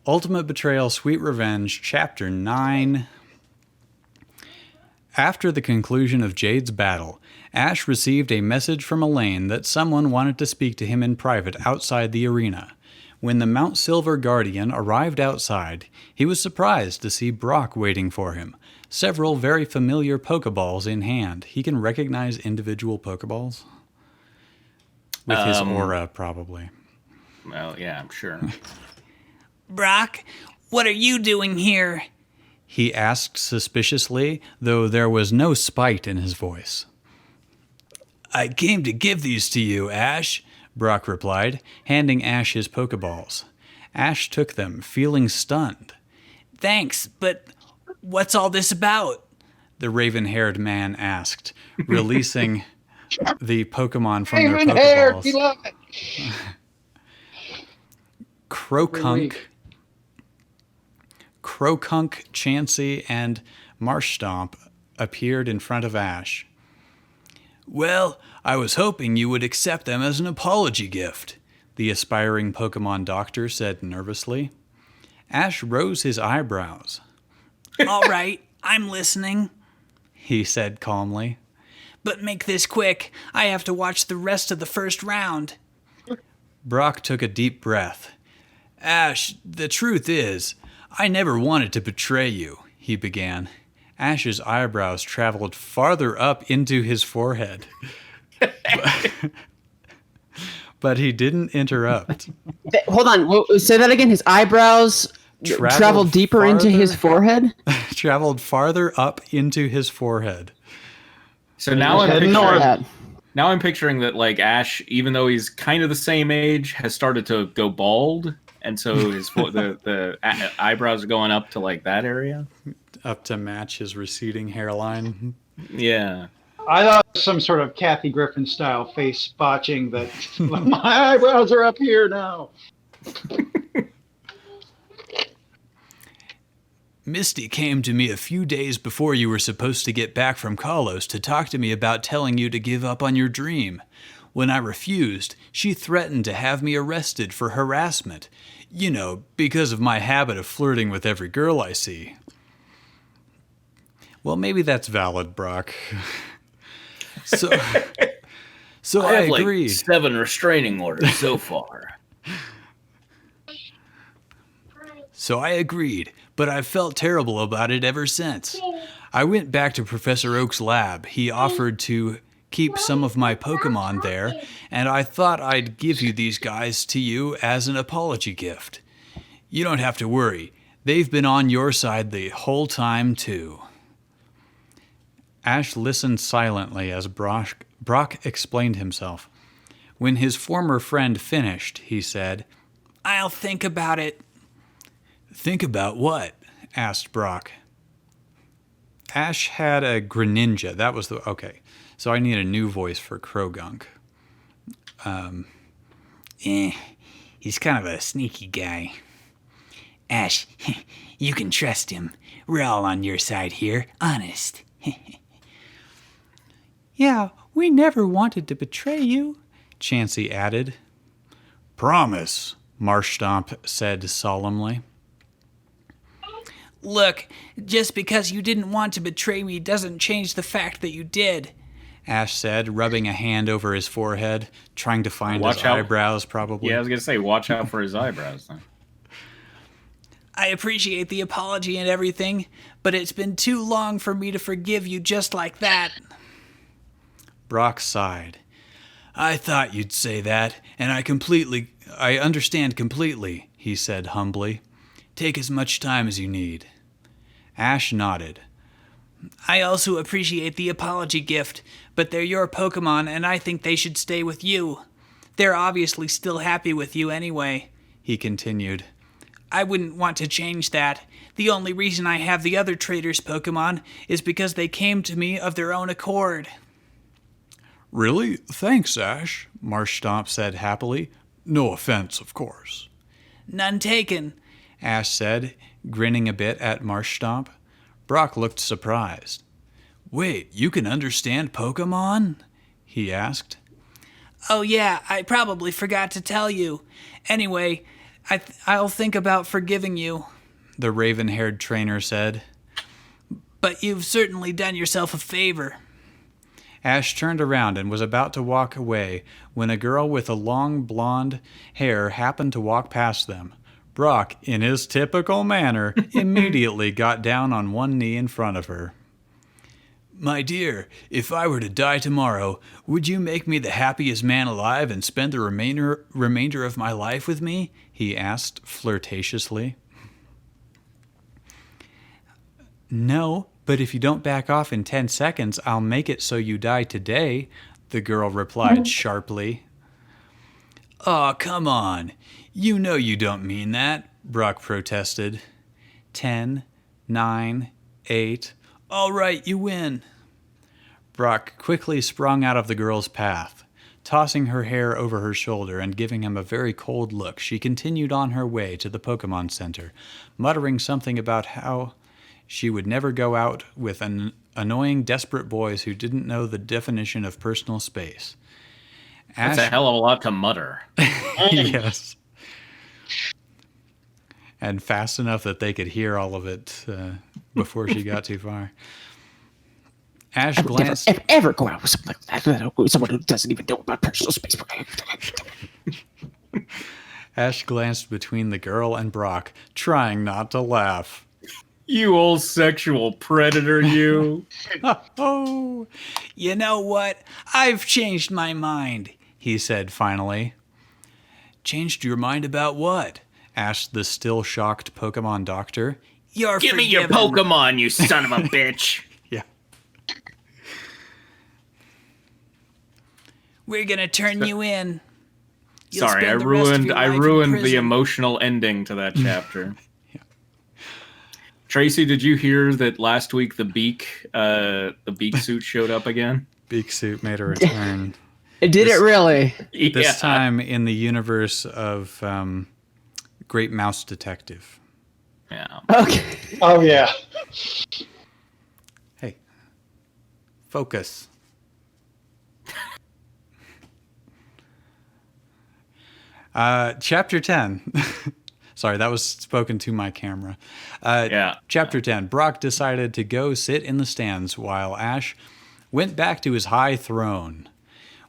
Ultimate Betrayal, Sweet Revenge, Chapter 9. After the conclusion of Jade's battle, Ash received a message from Elaine that someone wanted to speak to him in private outside the arena. When the Mount Silver Guardian arrived outside, he was surprised to see Brock waiting for him, several very familiar Pokeballs in hand. He can recognize individual Pokeballs? With his aura, probably. Well, yeah, I'm sure. Brock, what are you doing here? He asked suspiciously, though there was no spite in his voice. I came to give these to you, Ash, Brock replied, handing Ash his Pokeballs. Ash took them, feeling stunned. Thanks, but what's all this about? The raven-haired man asked, releasing the Pokemon from their Raven-haired, Pokeballs. beloved. Crokunk, Chansey, and Marshstomp appeared in front of Ash. Well, I was hoping you would accept them as an apology gift, the aspiring Pokemon doctor said nervously. Ash rose his eyebrows. All right, I'm listening, he said calmly. But make this quick. I have to watch the rest of the first round. Brock took a deep breath. Ash, the truth is, I never wanted to betray you, he began. Ash's eyebrows traveled farther up into his forehead. But he didn't interrupt. Hold on, say that again. His eyebrows traveled deeper into his forehead? Traveled farther up into his forehead. So now I'm picturing that, like, Ash, even though he's kind of the same age, has started to go bald, and so his the eyebrows are going up to, like, that area, up to match his receding hairline. Yeah, I thought it was some sort of Kathy Griffin style face botching that my eyebrows are up here now. Misty came to me a few days before you were supposed to get back from Kalos to talk to me about telling you to give up on your dream. When I refused, she threatened to have me arrested for harassment. You know, because of my habit of flirting with every girl I see. Well, maybe that's valid, Brock. So I agreed. Like 7 restraining orders so far. So I agreed, but I've felt terrible about it ever since. I went back to Professor Oak's lab. He offered to keep some of my Pokemon there, and I thought I'd give you these guys to you as an apology gift. You don't have to worry. They've been on your side the whole time, too. Ash listened silently as Brock explained himself. When his former friend finished, he said, I'll think about it. Think about what? Asked Brock. Ash had a Greninja. That was the... Okay, so I need a new voice for Krogunk. He's kind of a sneaky guy. Ash, you can trust him. We're all on your side here, honest. Yeah, we never wanted to betray you, Chansey added. Promise, Marshstomp said solemnly. Look, just because you didn't want to betray me doesn't change the fact that you did, Ash said, rubbing a hand over his forehead, trying to find his eyebrows, probably. Yeah, I was going to say, watch out for his eyebrows. Then. I appreciate the apology and everything, but it's been too long for me to forgive you just like that. Brock sighed. I thought you'd say that, and I understand completely, he said humbly. Take as much time as you need. Ash nodded. I also appreciate the apology gift, but they're your Pokemon, and I think they should stay with you. They're obviously still happy with you anyway, he continued. I wouldn't want to change that. The only reason I have the other trader's Pokemon is because they came to me of their own accord. Really? Thanks, Ash, Marshstomp said happily. No offense, of course. None taken, Ash said, grinning a bit at Marshstomp. Brock looked surprised. Wait, you can understand Pokemon? He asked. Oh yeah, I probably forgot to tell you. Anyway, I'll think about forgiving you, the raven-haired trainer said. But you've certainly done yourself a favor. Ash turned around and was about to walk away when a girl with a long blonde hair happened to walk past them. Brock, in his typical manner, immediately got down on one knee in front of her. My dear, if I were to die tomorrow, would you make me the happiest man alive and spend the remainder of my life with me? He asked flirtatiously. No, but if you don't back off in 10 seconds, I'll make it so you die today, the girl replied sharply. Aw, come on. You know you don't mean that, Brock protested. 10, 9, 8... All right, you win. Brock quickly sprung out of the girl's path. Tossing her hair over her shoulder and giving him a very cold look, she continued on her way to the Pokemon Center, muttering something about how she would never go out with annoying, desperate boys who didn't know the definition of personal space. That's a hell of a lot to mutter. Yes. And fast enough that they could hear all of it before she got too far. Ash glanced... Ever go out with someone who doesn't even know about personal space. Ash glanced between the girl and Brock, trying not to laugh. You old sexual predator, you. Oh, you know what? I've changed my mind, he said finally. Changed your mind about what? Asked the still shocked Pokemon doctor. You're Give forgiven. me your Pokemon, you son of a bitch. Yeah. We're gonna turn you in. You'll Sorry, I spend the rest of ruined your life in the prison. emotional ending to that chapter. Yeah. Tracy, did you hear that last week the beak suit showed up again? Beak suit made a return. Did it really? This time in the universe of Great Mouse Detective. Yeah. Okay. Oh, yeah. Hey. Focus. Chapter 10. Sorry, that was spoken to my camera. Chapter 10. Brock decided to go sit in the stands while Ash went back to his high throne.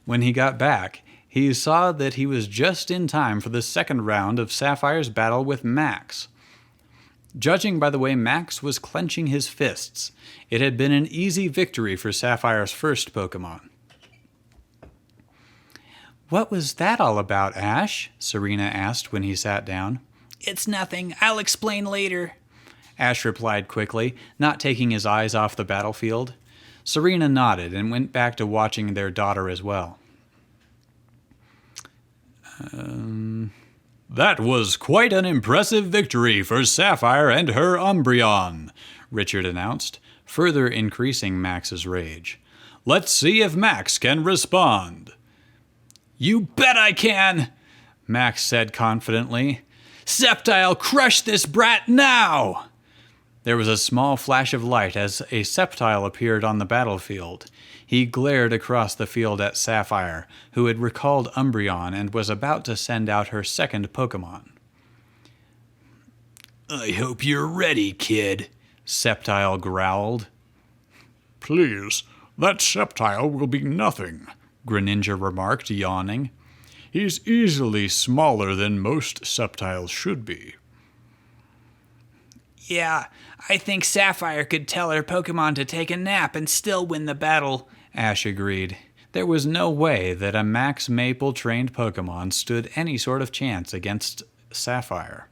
When he got back, he saw that he was just in time for the second round of Sapphire's battle with Max. Judging by the way Max was clenching his fists, it had been an easy victory for Sapphire's first Pokemon. What was that all about, Ash? Serena asked when he sat down. It's nothing. I'll explain later. Ash replied quickly, not taking his eyes off the battlefield. Serena nodded and went back to watching their daughter as well. That was quite an impressive victory for Sapphire and her Umbreon, Richard announced, further increasing Max's rage. Let's see if Max can respond. You bet I can, Max said confidently. Sceptile, crush this brat now! There was a small flash of light as a Sceptile appeared on the battlefield. He glared across the field at Sapphire, who had recalled Umbreon and was about to send out her second Pokemon. I hope you're ready, kid, Sceptile growled. Please, that Sceptile will be nothing, Greninja remarked, yawning. He's easily smaller than most Sceptiles should be. Yeah, I think Sapphire could tell her Pokemon to take a nap and still win the battle, Ash agreed. There was no way that a Max Maple-trained Pokemon stood any sort of chance against Sapphire.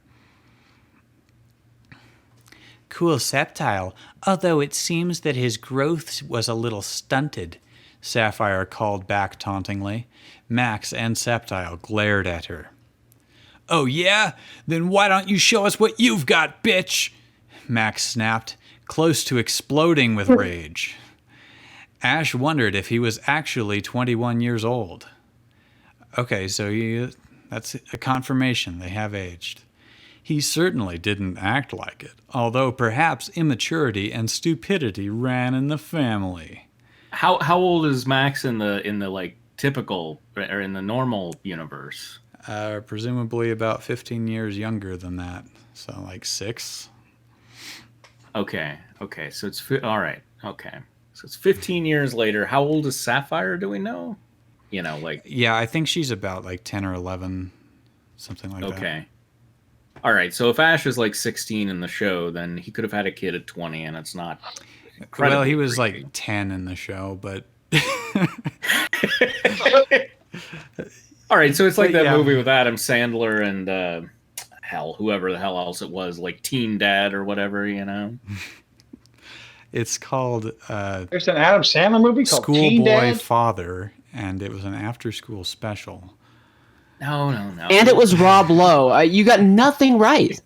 Cool Sceptile, although it seems that his growth was a little stunted, Sapphire called back tauntingly. Max and Sceptile glared at her. Oh yeah? Then why don't you show us what you've got, bitch? Max snapped, close to exploding with rage. Ash wondered if he was actually 21 years old. Okay, so that's a confirmation they have aged. He certainly didn't act like it, although perhaps immaturity and stupidity ran in the family. How old is Max in the like typical or in the normal universe? Presumably about 15 years younger than that. So like 6. Okay. So it's all right. Okay. So it's 15 years later. How old is Sapphire? Do we know? Yeah, I think she's about like 10 or 11, something like that. Okay. All right. So if Ash is like 16 in the show, then he could have had a kid at 20, and it's not. Well, he was creepy. like 10 in the show, but. All right, so it's like that yeah. movie with Adam Sandler and whoever the hell else it was, like Teen Dad or whatever, It's called There's an Adam Sandler movie called Teen Schoolboy Dad. Father, and it was an after-school special. No. And it was Rob Lowe. You got nothing right.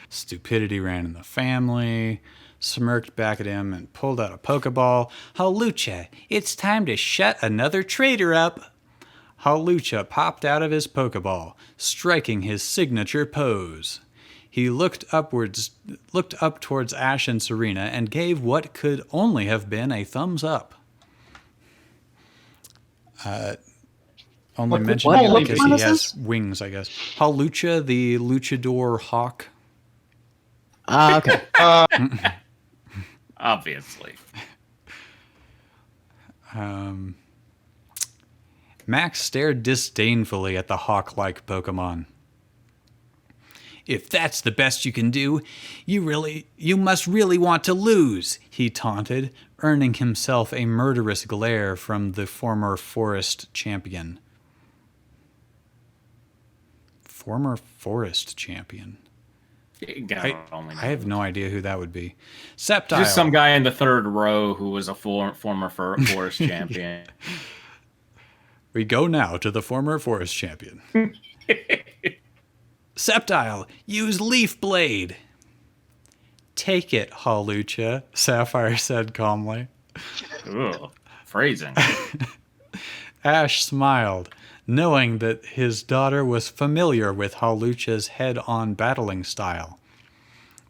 Stupidity ran in the family, smirked back at him and pulled out a Pokeball. Halucha, it's time to shut another traitor up. Halucha popped out of his Pokeball, striking his signature pose. He looked up towards Ash and Serena and gave what could only have been a thumbs up. Only mentioning it because he has wings, I guess. Halucha, the luchador hawk. Okay. Obviously. Max stared disdainfully at the hawk-like Pokemon. If that's the best you can do, you must really want to lose, he taunted, earning himself a murderous glare from the former forest champion. Former forest champion? I have no idea who that would be. Sceptile. Just some guy in the third row who was a former forest champion. We go now to the former forest champion. Sceptile, use Leaf Blade. Take it, Halucha, Sapphire said calmly. Ugh, phrasing. Ash smiled, knowing that his daughter was familiar with Halucha's head-on battling style.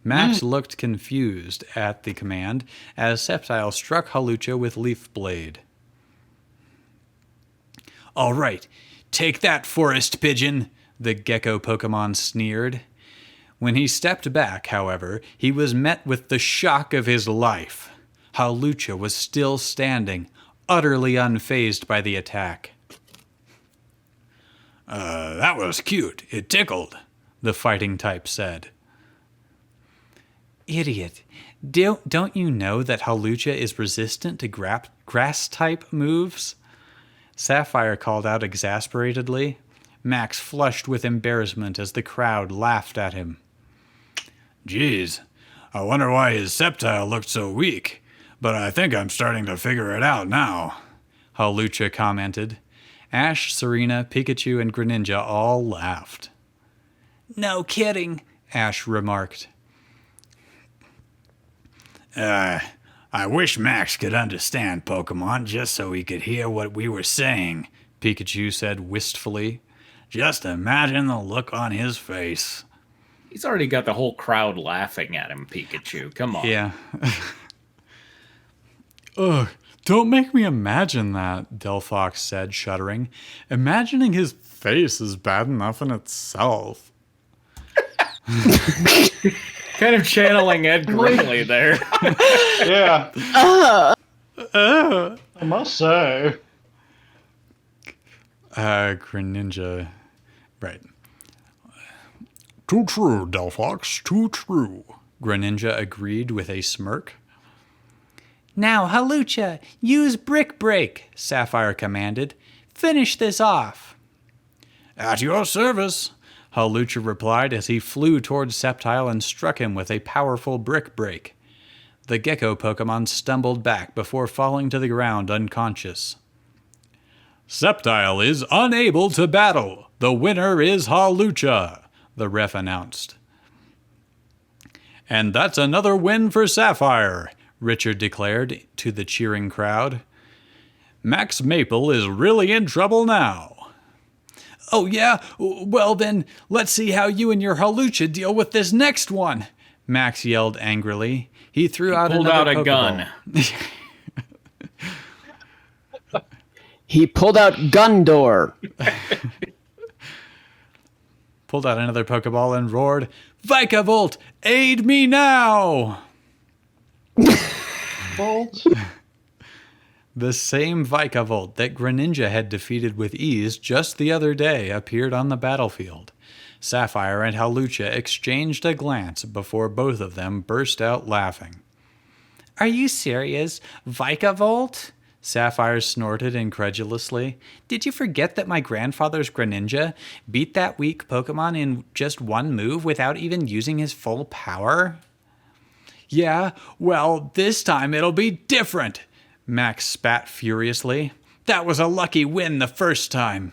Max looked confused at the command as Sceptile struck Halucha with Leaf Blade. All right, take that, Forest Pigeon, the gecko Pokemon sneered. When he stepped back, however, he was met with the shock of his life. Halucha was still standing, utterly unfazed by the attack. That was cute. It tickled, the fighting type said. Idiot. Don't you know that Halucha is resistant to grass-type moves? Sapphire called out exasperatedly. Max flushed with embarrassment as the crowd laughed at him. Geez, I wonder why his Sceptile looked so weak, but I think I'm starting to figure it out now, Halucha commented. Ash, Serena, Pikachu, and Greninja all laughed. No kidding, Ash remarked. I wish Max could understand Pokemon just so he could hear what we were saying, Pikachu said wistfully. Just imagine the look on his face. He's already got the whole crowd laughing at him, Pikachu. Come on. Yeah. Ugh, don't make me imagine that, Delphox said, shuddering. Imagining his face is bad enough in itself. Kind of channeling Ed Grimley there. Yeah. I must say. Greninja. Right. Too true, Delphox, too true, Greninja agreed with a smirk. Now, Halucha, use Brick Break, Sapphire commanded. Finish this off. At your service, Halucha replied as he flew towards Sceptile and struck him with a powerful Brick Break. The gecko Pokemon stumbled back before falling to the ground unconscious. Sceptile is unable to battle. The winner is Halucha, the ref announced. And that's another win for Sapphire, Richard declared to the cheering crowd. Max Maple is really in trouble now. Oh yeah? Well then, let's see how you and your Halucha deal with this next one, Max yelled angrily. He pulled out a gun. He pulled out Gundor. Pulled out another Pokeball and roared, Vikavolt, aid me now! Bolt. The same Vikavolt that Greninja had defeated with ease just the other day appeared on the battlefield. Sapphire and Hawlucha exchanged a glance before both of them burst out laughing. Are you serious? Vikavolt? Sapphire snorted incredulously. Did you forget that my grandfather's Greninja beat that weak Pokemon in just one move without even using his full power? Yeah, well, this time it'll be different, Max spat furiously. That was a lucky win the first time.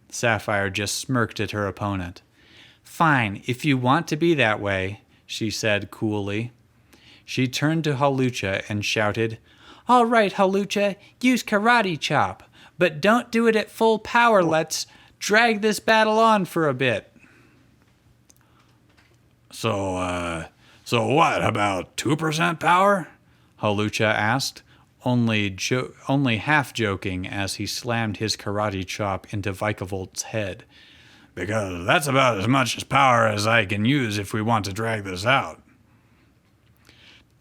Sapphire just smirked at her opponent. Fine, if you want to be that way, she said coolly. She turned to Hawlucha and shouted, All right, Hawlucha, use Karate Chop, but don't do it at full power. Let's drag this battle on for a bit. So what, about 2% power? Hawlucha asked, only half joking as he slammed his Karate Chop into Vikavolt's head. Because that's about as much power as I can use if we want to drag this out.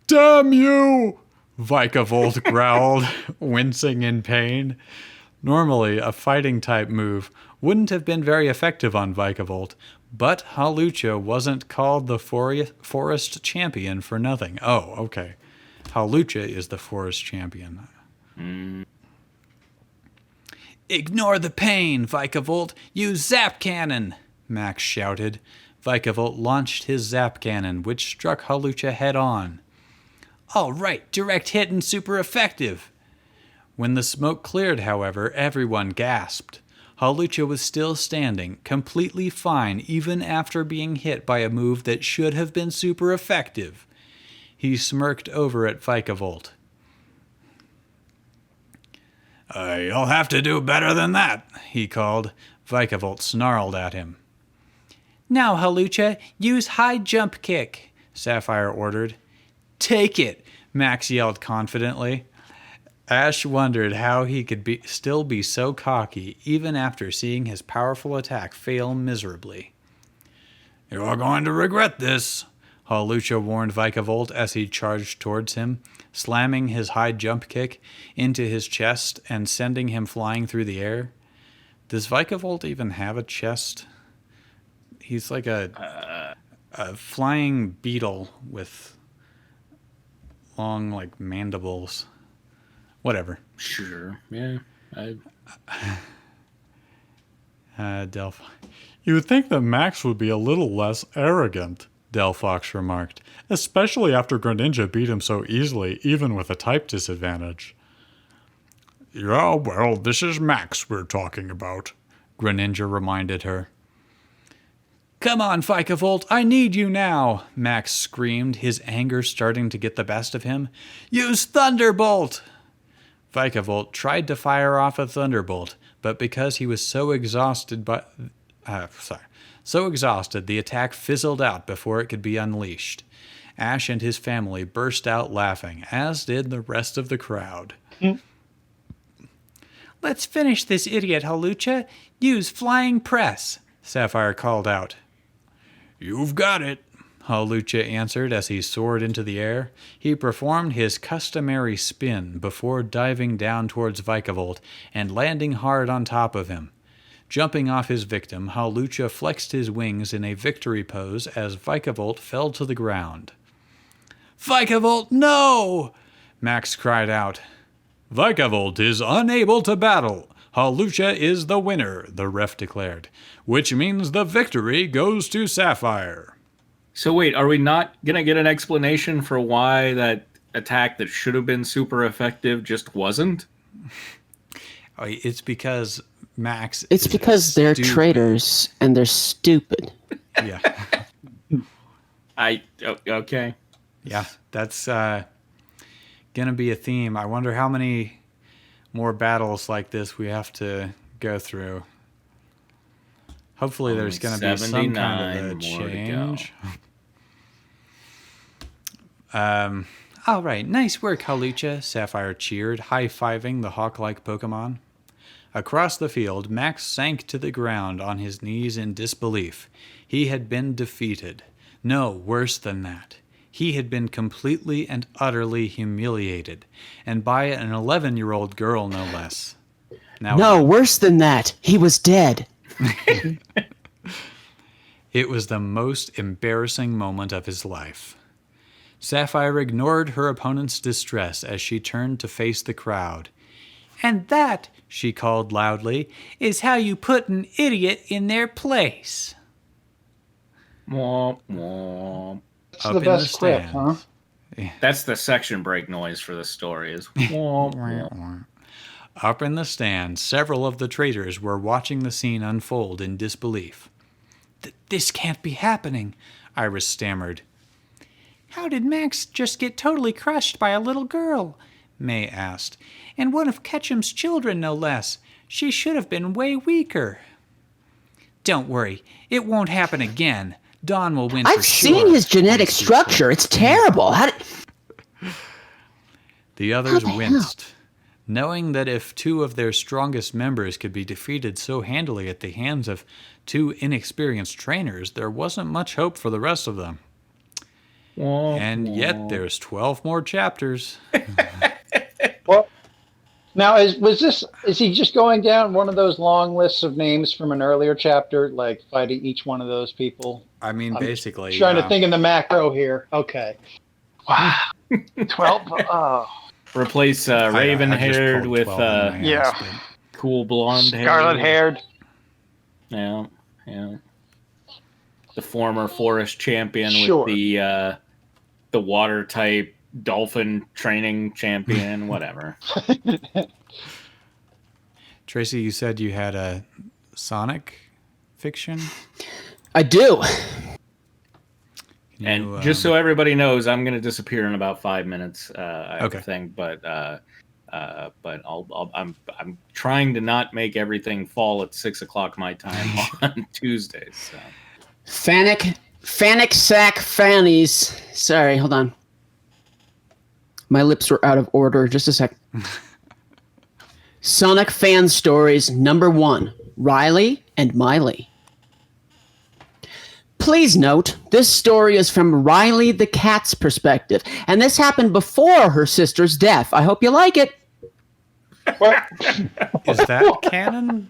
Damn you! Vikavolt growled, wincing in pain. Normally, a fighting-type move wouldn't have been very effective on Vikavolt, but Hawlucha wasn't called the forest champion for nothing. Oh, okay. Hawlucha is the forest champion. Ignore the pain, Vikavolt. Use Zap Cannon, Max shouted. Vikavolt launched his Zap Cannon, which struck Hawlucha head-on. All right, direct hit and super effective. When the smoke cleared, however, everyone gasped. Hawlucha was still standing, completely fine even after being hit by a move that should have been super effective. He smirked over at Vikavolt. You'll have to do better than that, he called. Vikavolt snarled at him. Now, Hawlucha, use high jump kick, Sapphire ordered. Take it, Max yelled confidently. Ash wondered how he could still be so cocky even after seeing his powerful attack fail miserably. You're going to regret this, Hawlucha warned Vikavolt as he charged towards him, slamming his high jump kick into his chest and sending him flying through the air. Does Vikavolt even have a chest? He's like a flying beetle with long, like, mandibles. Whatever. Sure. Yeah. Delphi. You would think that Max would be a little less arrogant, Delphox remarked, especially after Greninja beat him so easily, even with a type disadvantage. Yeah, well, this is Max we're talking about, Greninja reminded her. Come on, Vikavolt, I need you now, Max screamed, his anger starting to get the best of him. Use Thunderbolt! Vikavolt tried to fire off a Thunderbolt, but because he was so exhausted, the attack fizzled out before it could be unleashed. Ash and his family burst out laughing, as did the rest of the crowd. Let's finish this idiot, Hawlucha. Use Flying Press, Sapphire called out. You've got it, Hawlucha answered as he soared into the air. He performed his customary spin before diving down towards Vikavolt and landing hard on top of him. Jumping off his victim, Hawlucha flexed his wings in a victory pose as Vikavolt fell to the ground. Vikavolt, no! Max cried out. Vikavolt is unable to battle. Hawlucha is the winner, the ref declared, which means the victory goes to Sapphire. So wait, are we not going to get an explanation for why that attack that should have been super effective just wasn't? It's because Max It's because they're traitors and they're stupid. Yeah. Okay. Yeah, that's going to be a theme. I wonder how many more battles like this we have to go through. Hopefully there's going to be some kind of a change. All right, nice work, Hawlucha, Sapphire cheered, high-fiving the hawk-like Pokemon. Across the field, Max sank to the ground on his knees in disbelief. He had been defeated. No, worse than that. He had been completely and utterly humiliated, and by an 11-year-old girl, no less. No, worse than that. He was dead. It was the most embarrassing moment of his life. Sapphire ignored her opponent's distress as she turned to face the crowd. And that, she called loudly, is how you put an idiot in their place. Womp, womp. It's the best script, huh? That's the section break noise for the story. Is womp, womp. Up in the stands, several of the traitors were watching the scene unfold in disbelief. This can't be happening, Iris stammered. How did Max just get totally crushed by a little girl? May asked. And one of Ketchum's children, no less. She should have been way weaker. Don't worry, it won't happen again. Dawn will win for sure. I've seen his genetic structure. It's terrible. The others winced, knowing that if two of their strongest members could be defeated so handily at the hands of two inexperienced trainers, there wasn't much hope for the rest of them. And yet there's 12 more chapters. Well, now is he just going down one of those long lists of names from an earlier chapter, like fighting each one of those people? I mean, basically. Trying to think in the macro here. Okay. Wow. 12. Oh. Replace raven-haired with cool blonde hair. Scarlet-haired. Yeah. The former forest champion with the water type dolphin training champion, whatever. Tracy, you said you had a Sonic fiction? I do. And just so everybody knows, I'm going to disappear in about 5 minutes. I okay. think, but I'm trying to not make everything fall at 6 o'clock my time on Tuesdays. So. Fanic sack fannies. Sorry, hold on. My lips were out of order. Just a sec. Sonic fan stories number 1. Riley and Miley. Please note, this story is from Riley the cat's perspective, and this happened before her sister's death. I hope you like it. Is that canon?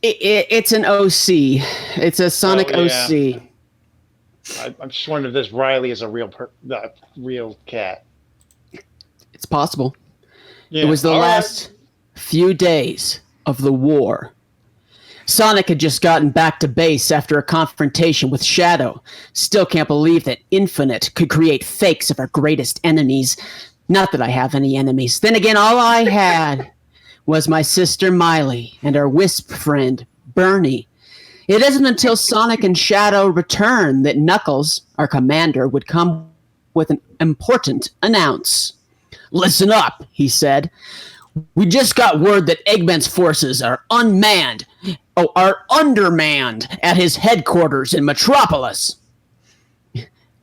It's an OC. It's a Sonic OC. I'm just wondering if this Riley is a real cat. It's possible. Yeah. It was the last few days of the war. Sonic had just gotten back to base after a confrontation with Shadow. Still can't believe that Infinite could create fakes of our greatest enemies. Not that I have any enemies. Then again, all I had was my sister Miley and our wisp friend, Bernie. It isn't until Sonic and Shadow return that Knuckles, our commander, would come with an important announce. Listen up, he said. We just got word that Eggman's forces are undermanned at his headquarters in Metropolis.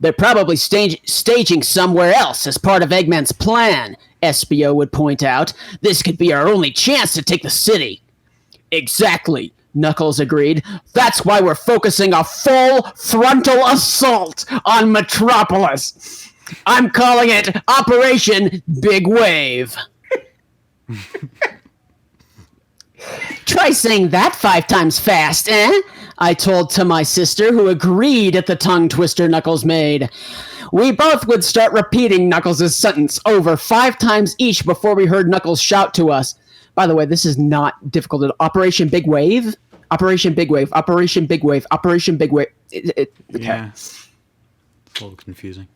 They're probably staging somewhere else as part of Eggman's plan, Espio would point out. This could be our only chance to take the city. Exactly, Knuckles agreed. That's why we're focusing a full frontal assault on Metropolis. I'm calling it Operation Big Wave. Try saying that 5 times fast, eh? I told to my sister, who agreed at the tongue twister Knuckles made. We both would start repeating Knuckles' sentence over 5 times each before we heard Knuckles shout to us. By the way, this is not difficult. Operation Big Wave? Operation Big Wave. Operation Big Wave. Operation Big Wave. Okay. Yeah. It's a little confusing.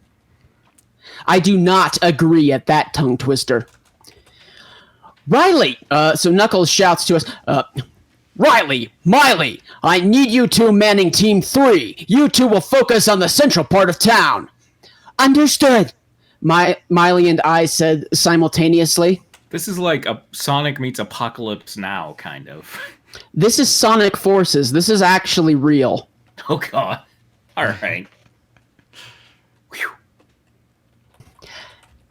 I do not agree at that tongue twister. Riley! So Knuckles shouts to us, Riley, Miley, I need you two manning Team 3. You two will focus on the central part of town. Understood, Miley and I said simultaneously. This is like a Sonic meets Apocalypse Now, kind of. This is Sonic Forces. This is actually real. Oh, God. All right.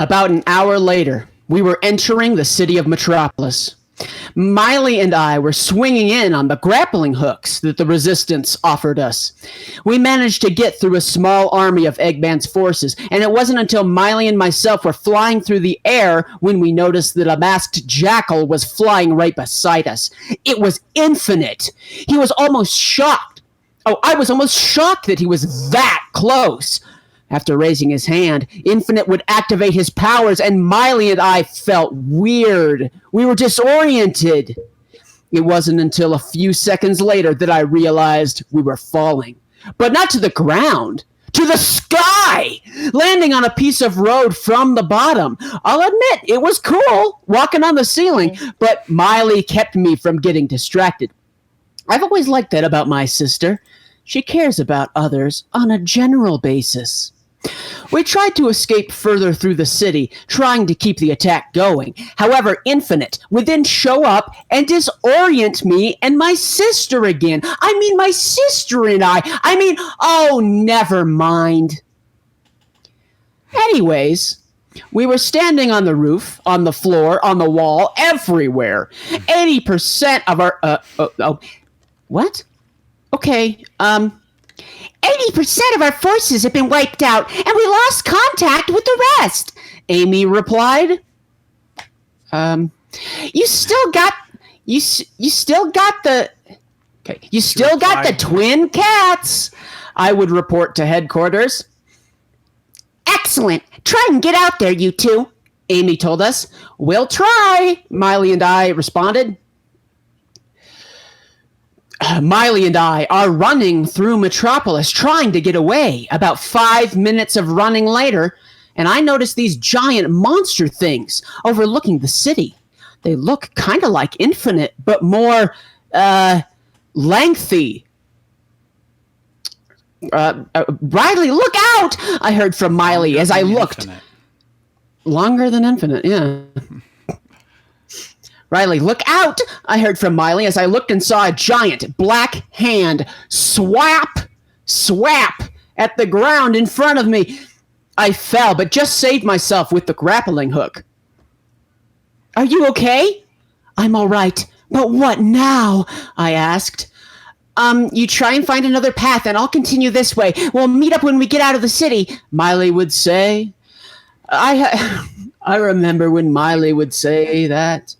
About an hour later, we were entering the city of Metropolis. Miley and I were swinging in on the grappling hooks that the resistance offered us. We managed to get through a small army of Eggman's forces, and it wasn't until Miley and myself were flying through the air when we noticed that a masked jackal was flying right beside us. It was Infinite. He was almost shocked. Oh, I was almost shocked that he was that close. After raising his hand, Infinite would activate his powers, and Miley and I felt weird. We were disoriented. It wasn't until a few seconds later that I realized we were falling. But not to the ground, to the sky, landing on a piece of road from the bottom. I'll admit, it was cool, walking on the ceiling, but Miley kept me from getting distracted. I've always liked that about my sister. She cares about others on a general basis. We tried to escape further through the city, trying to keep the attack going. However, Infinite would then show up and disorient me and my sister again. My sister and I. Oh, never mind. Anyways, we were standing on the roof, on the floor, on the wall, everywhere. 80% of our... what? Okay, 80% of our forces have been wiped out, and we lost contact with the rest, Amy replied. You still got the twin cats, I would report to headquarters. Excellent. Try and get out there, you two, Amy told us. We'll try, Miley and I responded. Miley and I are running through Metropolis trying to get away. About 5 minutes of running later, and I noticed these giant monster things overlooking the city. They look kind of like Infinite, but more lengthy. Riley, look out! I heard from Miley as I looked. Infinite. Longer than Infinite, yeah. Riley, look out! I heard from Miley as I looked and saw a giant black hand swap at the ground in front of me. I fell, but just saved myself with the grappling hook. Are you okay? I'm all right, but what now? I asked. You try and find another path, and I'll continue this way. We'll meet up when we get out of the city, Miley would say. I remember when Miley would say that.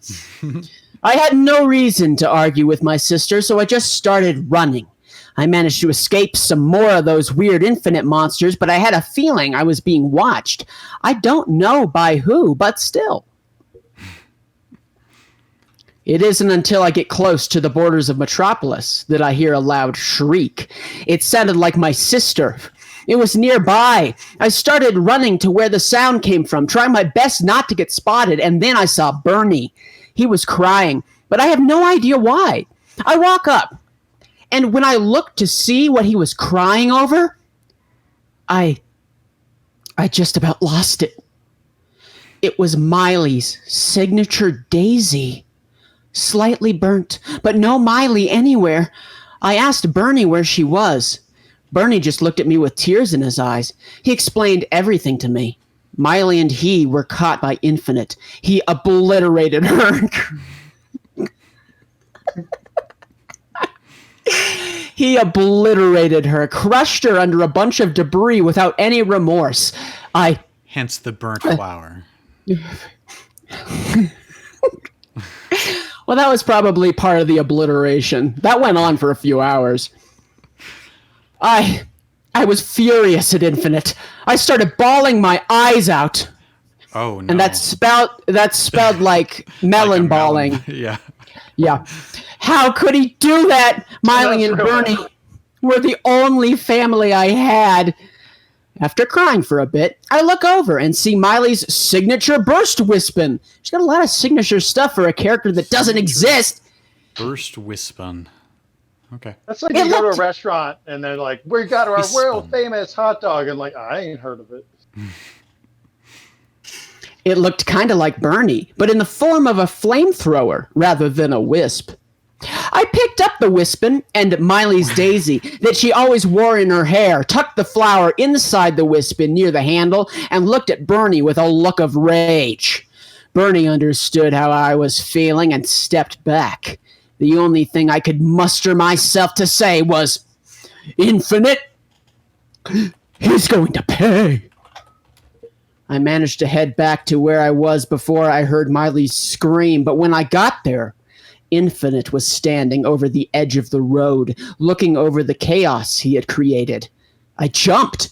I had no reason to argue with my sister, so I just started running. I managed to escape some more of those weird Infinite monsters, but I had a feeling I was being watched. I don't know by who, but still. It isn't until I get close to the borders of Metropolis that I hear a loud shriek. It sounded like my sister. It was nearby. I started running to where the sound came from, trying my best not to get spotted, and then I saw Bernie. He was crying, but I have no idea why. I walk up, and when I looked to see what he was crying over, I just about lost it. It was Miley's signature daisy. Slightly burnt, but no Miley anywhere. I asked Bernie where she was. Bernie just looked at me with tears in his eyes. He explained everything to me. Miley and he were caught by Infinite. He obliterated her. He obliterated her, crushed her under a bunch of debris without any remorse. Hence the burnt flower. Well, that was probably part of the obliteration. That went on for a few hours. I was furious at Infinite. I started bawling my eyes out. Oh, no. And that spelled like melon Like balling. melon. Yeah. Yeah. How could he do that? Miley and Bernie were the only family I had. After crying for a bit, I look over and see Miley's signature burst wispin. She's got a lot of signature stuff for a character that doesn't exist. Burst wispin. Okay. That's like you go to a restaurant and they're like, we got our world famous hot dog. And like, I ain't heard of it. It looked kind of like Bernie, but in the form of a flamethrower rather than a wisp. I picked up the wispin and Miley's daisy that she always wore in her hair, tucked the flower inside the wispin near the handle, and looked at Bernie with a look of rage. Bernie understood how I was feeling and stepped back. The only thing I could muster myself to say was, Infinite, he's going to pay. I managed to head back to where I was before I heard Miley scream, but when I got there, Infinite was standing over the edge of the road, looking over the chaos he had created. I jumped.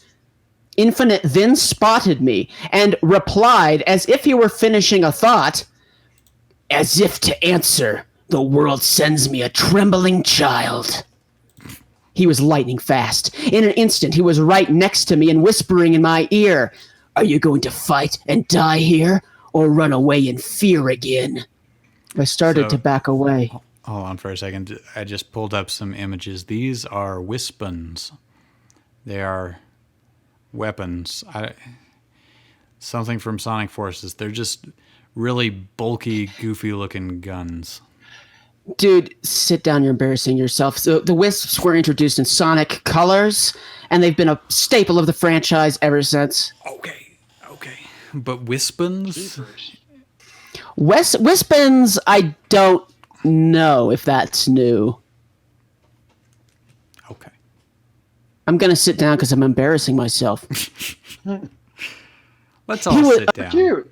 Infinite then spotted me and replied as if he were finishing a thought. As if to answer, the world sends me a trembling child. He was lightning fast. In an instant, he was right next to me and whispering in my ear, Are you going to fight and die here, or run away in fear again? I started to back away. Hold on for a second. I just pulled up some images. These are wispons. They are weapons. Something from Sonic Forces. They're just really bulky, goofy-looking guns. Dude, sit down. You're embarrassing yourself. So the Wisps were introduced in Sonic Colors, and they've been a staple of the franchise ever since. Okay. But wispons? Wispons, I don't know if that's new. Okay. I'm going to sit down because I'm embarrassing myself. Let's all sit down. Cute.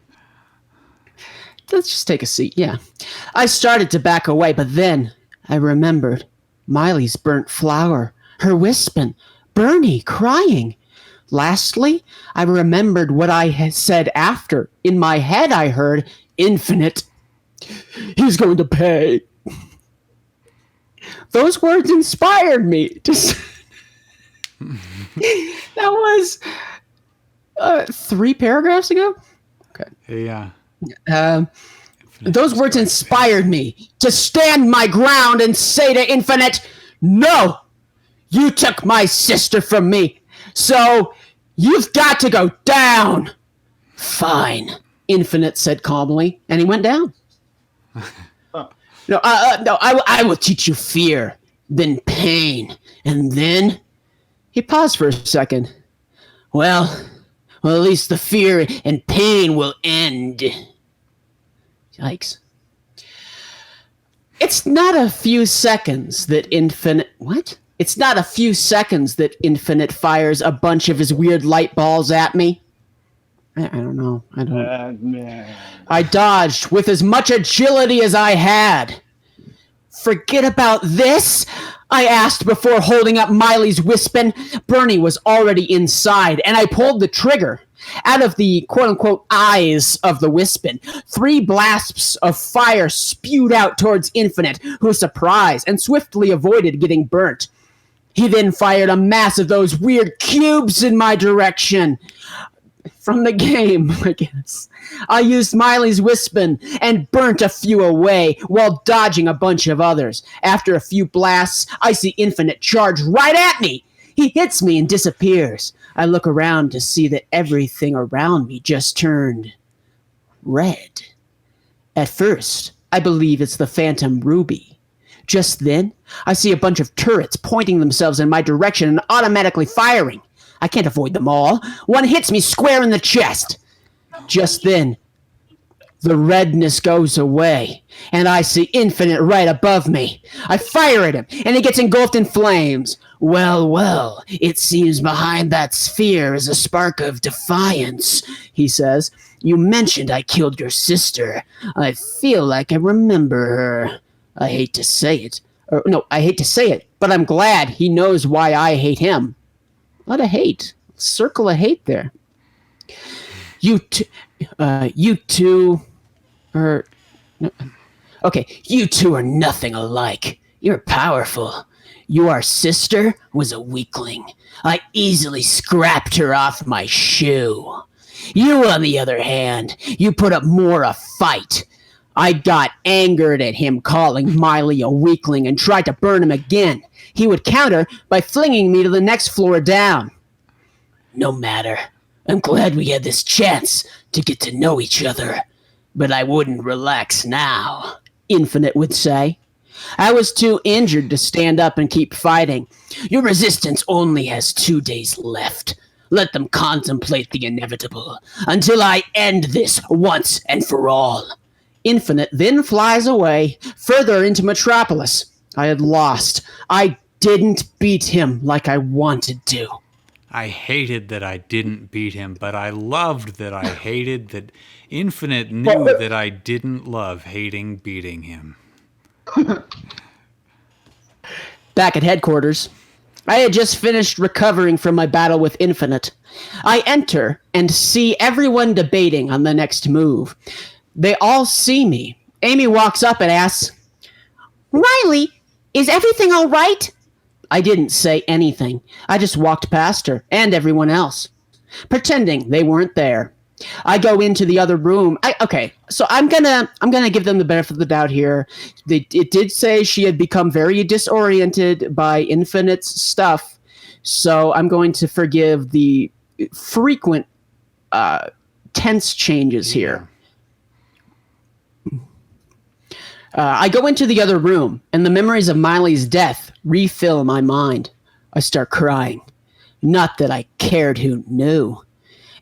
Let's just take a seat, yeah. I started to back away, but then I remembered Miley's burnt flower, her wispon, Bernie crying. Lastly, I remembered what I had said after. In my head, I heard, Infinite, he's going to pay. Those words inspired me. That was 3 paragraphs ago? Okay. Yeah. Those words inspired me to stand my ground and say to Infinite, No! You took my sister from me, so you've got to go down. Fine, Infinite said calmly, and he went down. I will teach you fear, then pain, and then... He paused for a second. Well, at least the fear and pain will end. Yikes. It's not a few seconds that Infinite... What? It's not a few seconds that Infinite fires a bunch of his weird light balls at me. I don't know. I dodged with as much agility as I had. Forget about this? I asked before holding up Miley's wispon. Bernie was already inside, and I pulled the trigger. Out of the quote-unquote eyes of the wispon, 3 blasts of fire spewed out towards Infinite, who was surprised and swiftly avoided getting burnt. He then fired a mass of those weird cubes in my direction. From the game, I guess. I used Miley's wispon and burnt a few away while dodging a bunch of others. After a few blasts, I see Infinite charge right at me. He hits me and disappears. I look around to see that everything around me just turned red. At first, I believe it's the Phantom Ruby. Just then, I see a bunch of turrets pointing themselves in my direction and automatically firing. I can't avoid them all. One hits me square in the chest. Just then, the redness goes away, and I see Infinite right above me. I fire at him, and he gets engulfed in flames. Well, it seems behind that sphere is a spark of defiance, he says. You mentioned I killed your sister. I feel like I remember her. I hate to say it, but I'm glad he knows why I hate him. A lot of hate. Circle of hate there. You two are nothing alike. You're powerful. Your sister was a weakling. I easily scrapped her off my shoe. You, on the other hand, you put up more a fight. I got angered at him calling Miley a weakling and tried to burn him again. He would counter by flinging me to the next floor down. No matter. I'm glad we had this chance to get to know each other. But I wouldn't relax now, Infinite would say. I was too injured to stand up and keep fighting. Your resistance only has 2 days left. Let them contemplate the inevitable until I end this once and for all. Infinite then flies away, further into Metropolis. I had lost. I didn't beat him like I wanted to. I hated that I didn't beat him, but I loved that I hated that Infinite knew that I didn't love hating beating him. Back at headquarters, I had just finished recovering from my battle with Infinite. I enter and see everyone debating on the next move. They all see me. Amy walks up and asks, "Riley, is everything all right?" I didn't say anything. I just walked past her and everyone else, pretending they weren't there. I go into the other room. So I'm gonna give them the benefit of the doubt here. It did say she had become very disoriented by Infinite's stuff, so I'm going to forgive the frequent tense changes here. I go into the other room, and the memories of Miley's death refill my mind. I start crying. Not that I cared who knew.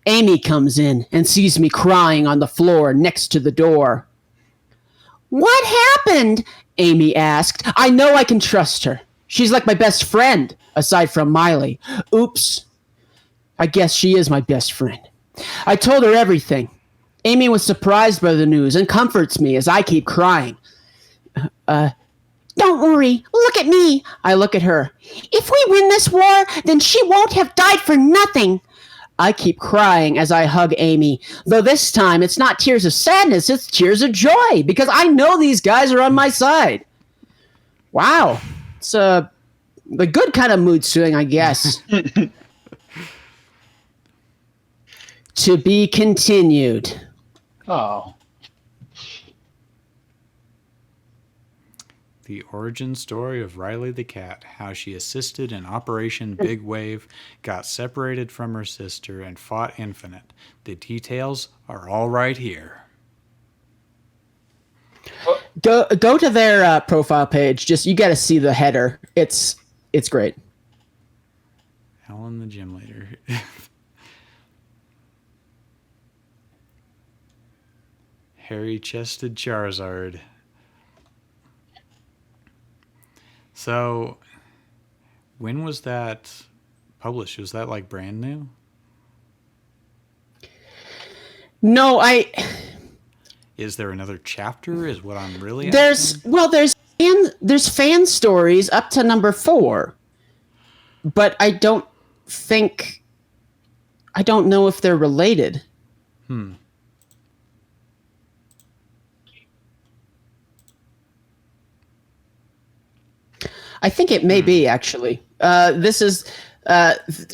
Amy comes in and sees me crying on the floor next to the door. "What happened?" Amy asked. I know I can trust her. She's like my best friend, aside from Miley. Oops. I guess she is my best friend. I told her everything. Amy was surprised by the news and comforts me as I keep crying. "Don't worry. Look at me." I look at her. "If we win this war, then she won't have died for nothing." I keep crying as I hug Amy, though this time it's not tears of sadness, it's tears of joy, because I know these guys are on my side. Wow. It's the good kind of mood swing, I guess. To be continued. Oh. The origin story of Riley the cat, how she assisted in Operation Big Wave, got separated from her sister, and fought Infinite. The details are all right here. Go to their profile page. Just you got to see the header. It's great. Alan the Gym Leader. Hairy-chested Charizard. So, when was that published? Was that like brand new? No, Is there another chapter? Is what I'm really asking? There's fan stories up to number 4, but I don't know if they're related. I think it may be, actually. This is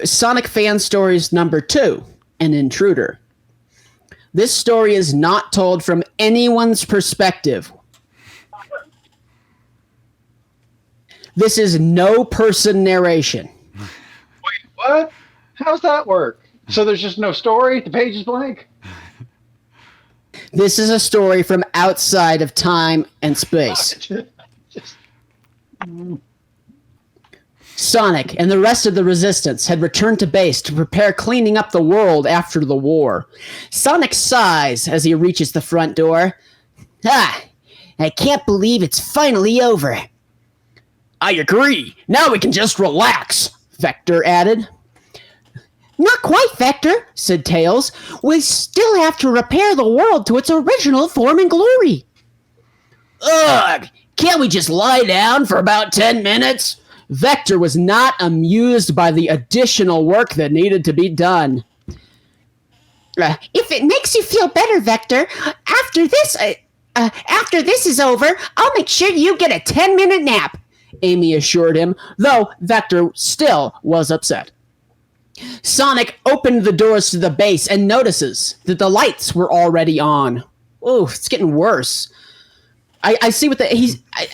Sonic Fan Stories number 2, An Intruder. This story is not told from anyone's perspective. This is no person narration. Wait, what? How's that work? So there's just no story? The page is blank? This is a story from outside of time and space. Sonic and the rest of the Resistance had returned to base to prepare cleaning up the world after the war. Sonic sighs as he reaches the front door. I can't believe it's finally over. I agree. Now we can just relax, Vector added. Not quite, Vector, said Tails. We still have to repair the world to its original form and glory. Ugh! Can't we just lie down for about 10 minutes? Vector was not amused by the additional work that needed to be done. If it makes you feel better, Vector, after this is over, I'll make sure you get a 10-minute nap, Amy assured him, though Vector still was upset. Sonic opened the doors to the base and notices that the lights were already on. Oh, it's getting worse. I see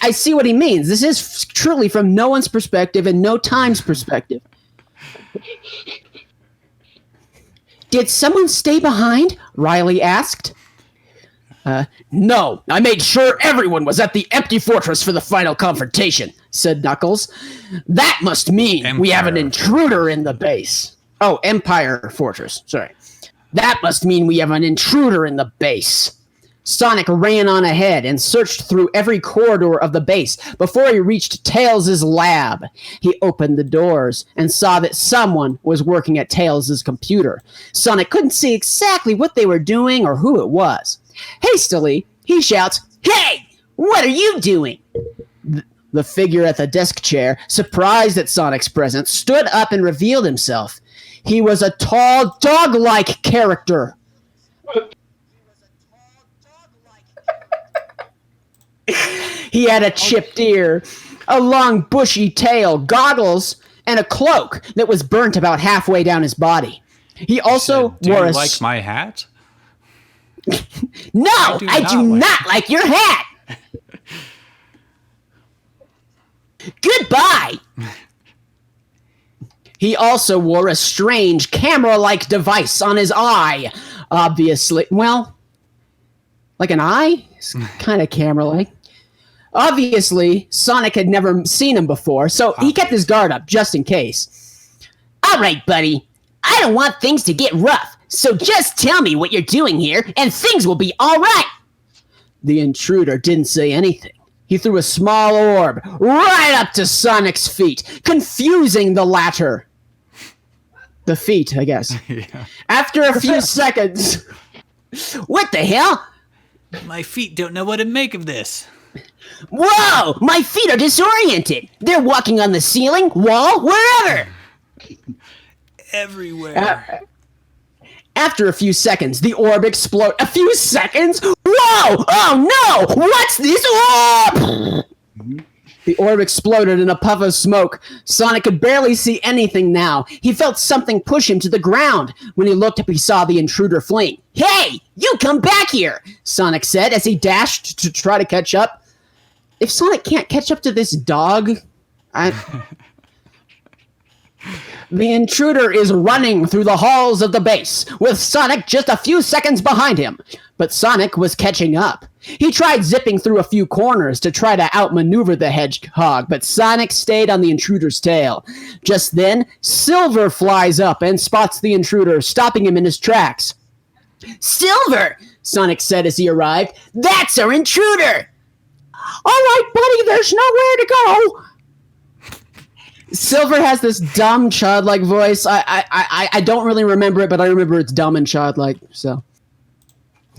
I see what he means. This is truly from no one's perspective and no time's perspective. Did someone stay behind? Riley asked. No, I made sure everyone was at the empty fortress for the final confrontation, said Knuckles. That must mean we have an intruder in the base. Empire Fortress. Sorry. That must mean we have an intruder in the base. Sonic ran on ahead and searched through every corridor of the base before he reached Tails' lab. He opened the doors and saw that someone was working at Tails' computer. Sonic couldn't see exactly what they were doing or who it was. Hastily, he shouts, "Hey! What are you doing?" The figure at the desk chair, surprised at Sonic's presence, stood up and revealed himself. He was a tall, dog-like character. He had a chipped ear, a long bushy tail, goggles, and a cloak that was burnt about halfway down his body. He also Do wore you a... like my hat? No, I do not like your hat! Goodbye! He also wore a strange camera-like device on his eye. Obviously, well, like an eye? It's kind of camera-like. Obviously, Sonic had never seen him before, so he kept his guard up just in case. All right, buddy. I don't want things to get rough, so just tell me what you're doing here, and things will be all right. The intruder didn't say anything. He threw a small orb right up to Sonic's feet, confusing the latter. The feet, I guess. Yeah. After a few seconds... What the hell? My feet don't know what to make of this. Whoa! My feet are disoriented. They're walking on the ceiling, wall, wherever. Everywhere. After a few seconds, the orb exploded. A few seconds? Whoa! Oh no! What's this orb? The orb exploded in a puff of smoke. Sonic could barely see anything now. He felt something push him to the ground. When he looked up, he saw the intruder fleeing. Hey! You come back here! Sonic said as he dashed to try to catch up. If Sonic can't catch up to this dog, The intruder is running through the halls of the base, with Sonic just a few seconds behind him. But Sonic was catching up. He tried zipping through a few corners to try to outmaneuver the hedgehog, but Sonic stayed on the intruder's tail. Just then, Silver flies up and spots the intruder, stopping him in his tracks. "Silver!" Sonic said as he arrived. "That's our intruder!" "All right, buddy, there's nowhere to go." Silver has this dumb, childlike voice. I don't really remember it, but I remember it's dumb and childlike, so.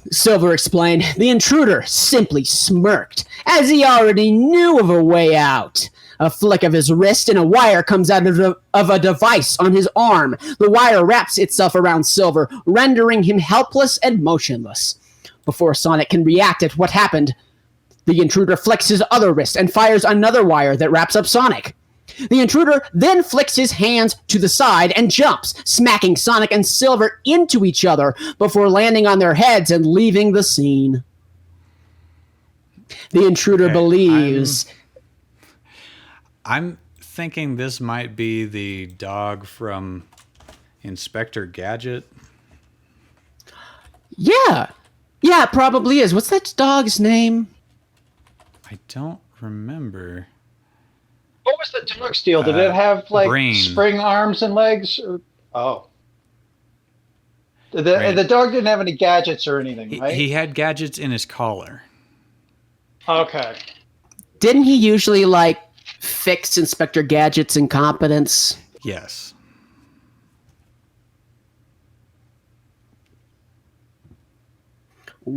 Silver explained. The intruder simply smirked, as he already knew of a way out. A flick of his wrist and a wire comes out of a device on his arm. The wire wraps itself around Silver, rendering him helpless and motionless. Before Sonic can react at what happened, the intruder flicks his other wrist and fires another wire that wraps up Sonic. The intruder then flicks his hands to the side and jumps, smacking Sonic and Silver into each other before landing on their heads and leaving the scene. The intruder believes... I'm thinking this might be the dog from Inspector Gadget. Yeah, it probably is. What's that dog's name? I don't remember. What was the dog's deal? Did it have like Brain. spring arms and legs? Or the dog didn't have any gadgets or anything, right? He had gadgets in his collar. Okay. Didn't he usually fix Inspector Gadget's incompetence? Yes.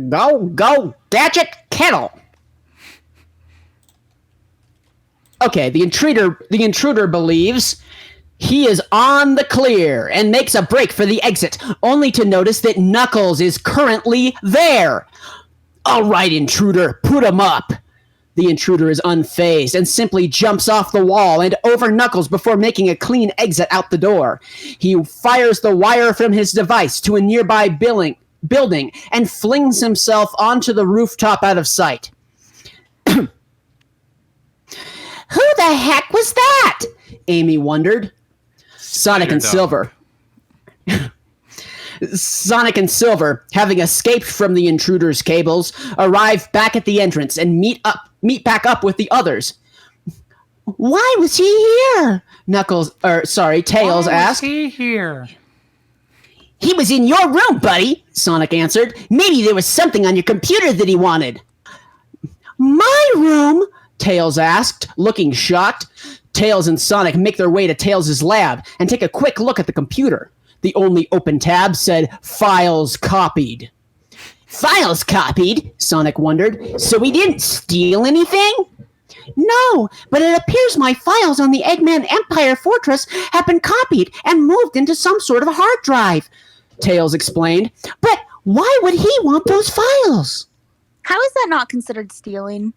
Go, Gadget Kettle! Okay, the intruder believes he is on the clear and makes a break for the exit, only to notice that Knuckles is currently there. All right, intruder, put him up. The intruder is unfazed and simply jumps off the wall and over Knuckles before making a clean exit out the door. He fires the wire from his device to a nearby building and flings himself onto the rooftop out of sight. Who the heck was that? Amy wondered. Sonic and Silver, having escaped from the intruder's cables, arrive back at the entrance and meet back up with the others. Why was he here? Tails asked. Why was he here? He was in your room, buddy, Sonic answered. Maybe there was something on your computer that he wanted. My room? Tails asked, looking shocked. Tails and Sonic make their way to Tails' lab and take a quick look at the computer. The only open tab said, Files Copied. Files copied? Sonic wondered. So we didn't steal anything? No, but it appears my files on the Eggman Empire Fortress have been copied and moved into some sort of hard drive, Tails explained. But why would he want those files? How is that not considered stealing?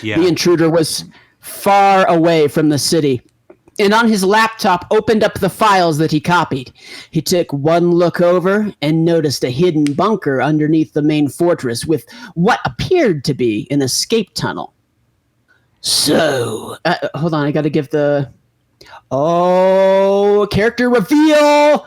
Yeah. The intruder was far away from the city, and on his laptop opened up the files that he copied. He took one look over and noticed a hidden bunker underneath the main fortress with what appeared to be an escape tunnel. So, hold on, I gotta give the... character reveal!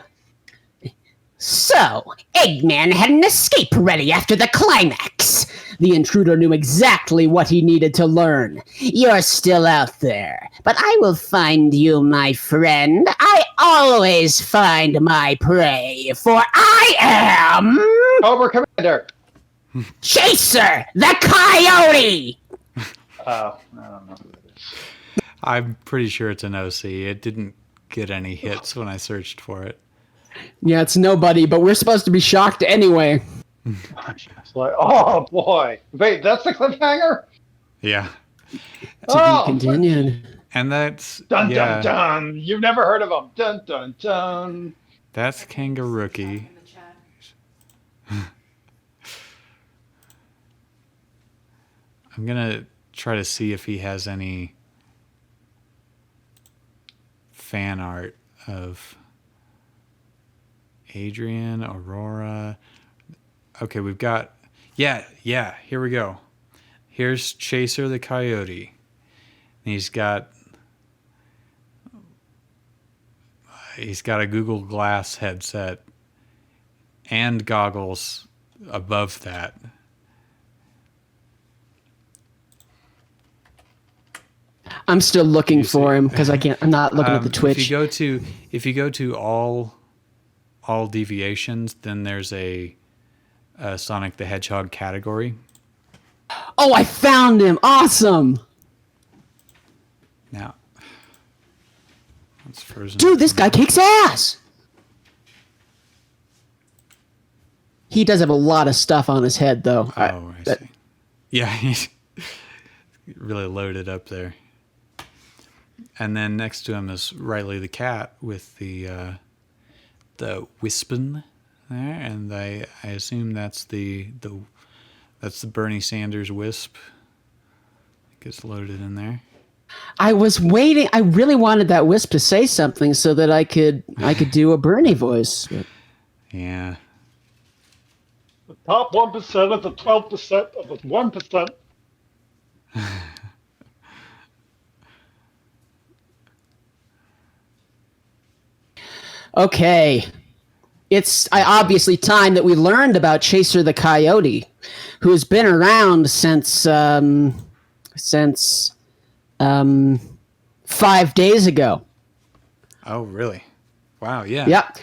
So, Eggman had an escape ready after the climax. The intruder knew exactly what he needed to learn. You're still out there, but I will find you, my friend. I always find my prey, for I am... Cobra Commander! Chaser, the Coyote! I don't know who it is. I'm pretty sure it's an OC. It didn't get any hits when I searched for it. Yeah, it's nobody, but we're supposed to be shocked anyway. It's like, oh boy. Wait, that's the cliffhanger? Yeah. To be continued. And that's... Dun yeah, dun dun. You've never heard of him. Dun dun dun. That's Kangarookie. I'm gonna try to see if he has any fan art of Adrian, Aurora. Okay, we've got... Yeah, here we go. Here's Chaser the Coyote. And he's got a Google Glass headset and goggles above that. I'm still looking for him because I'm not looking at the Twitch. If you go to all deviations, then there's a Sonic the Hedgehog category. Oh, I found him! Awesome! Now, that's frozen. Dude, this guy kicks ass! He does have a lot of stuff on his head, though. Oh, I see. Yeah, he's really loaded up there. And then next to him is Riley the cat with the Wispin there, and I assume that's the Bernie Sanders Wisp. It gets loaded in there. I was waiting. I really wanted that Wisp to say something so that I could do a Bernie voice. But... Yeah. The top 1% of the 12% of the 1%. Okay. It's obviously time that we learned about Chaser the Coyote, who has been around since 5 days ago. Oh, really? Wow, yeah. Yep.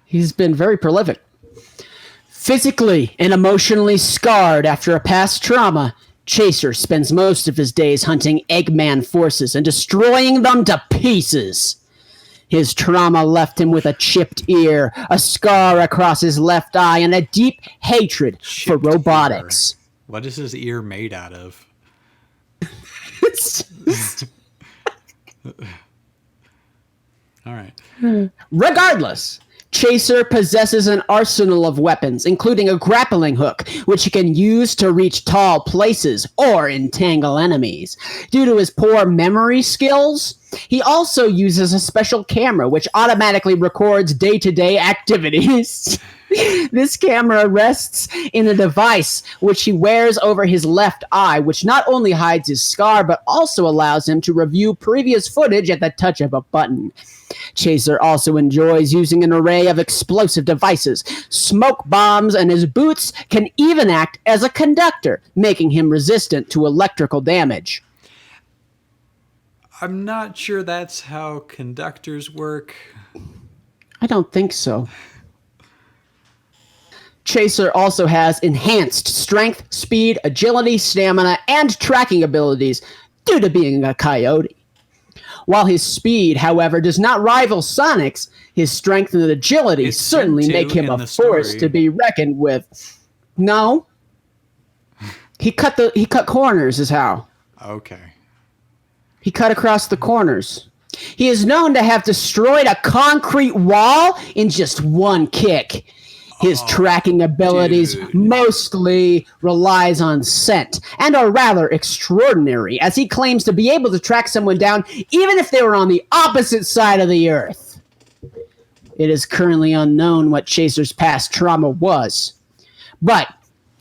He's been very prolific. Physically and emotionally scarred after a past trauma, Chaser spends most of his days hunting Eggman forces and destroying them to pieces. His trauma left him with a chipped ear, a scar across his left eye, and a deep hatred for robotics. Ear. What is his ear made out of? All right. Regardless, Chaser possesses an arsenal of weapons, including a grappling hook, which he can use to reach tall places or entangle enemies. Due to his poor memory skills, he also uses a special camera, which automatically records day-to-day activities. This camera rests in a device which he wears over his left eye, which not only hides his scar, but also allows him to review previous footage at the touch of a button. Chaser also enjoys using an array of explosive devices, smoke bombs, and his boots can even act as a conductor, making him resistant to electrical damage. I'm not sure that's how conductors work. I don't think so. Chaser also has enhanced strength, speed, agility, stamina, and tracking abilities due to being a coyote. While his speed, however, does not rival Sonic's, his strength and agility certainly make him a force to be reckoned with. No. He cut corners is how. Okay. He cut across the corners. He is known to have destroyed a concrete wall in just one kick. His tracking abilities mostly relies on scent and are rather extraordinary, as he claims to be able to track someone down even if they were on the opposite side of the earth. It is currently unknown what Chaser's past trauma was. But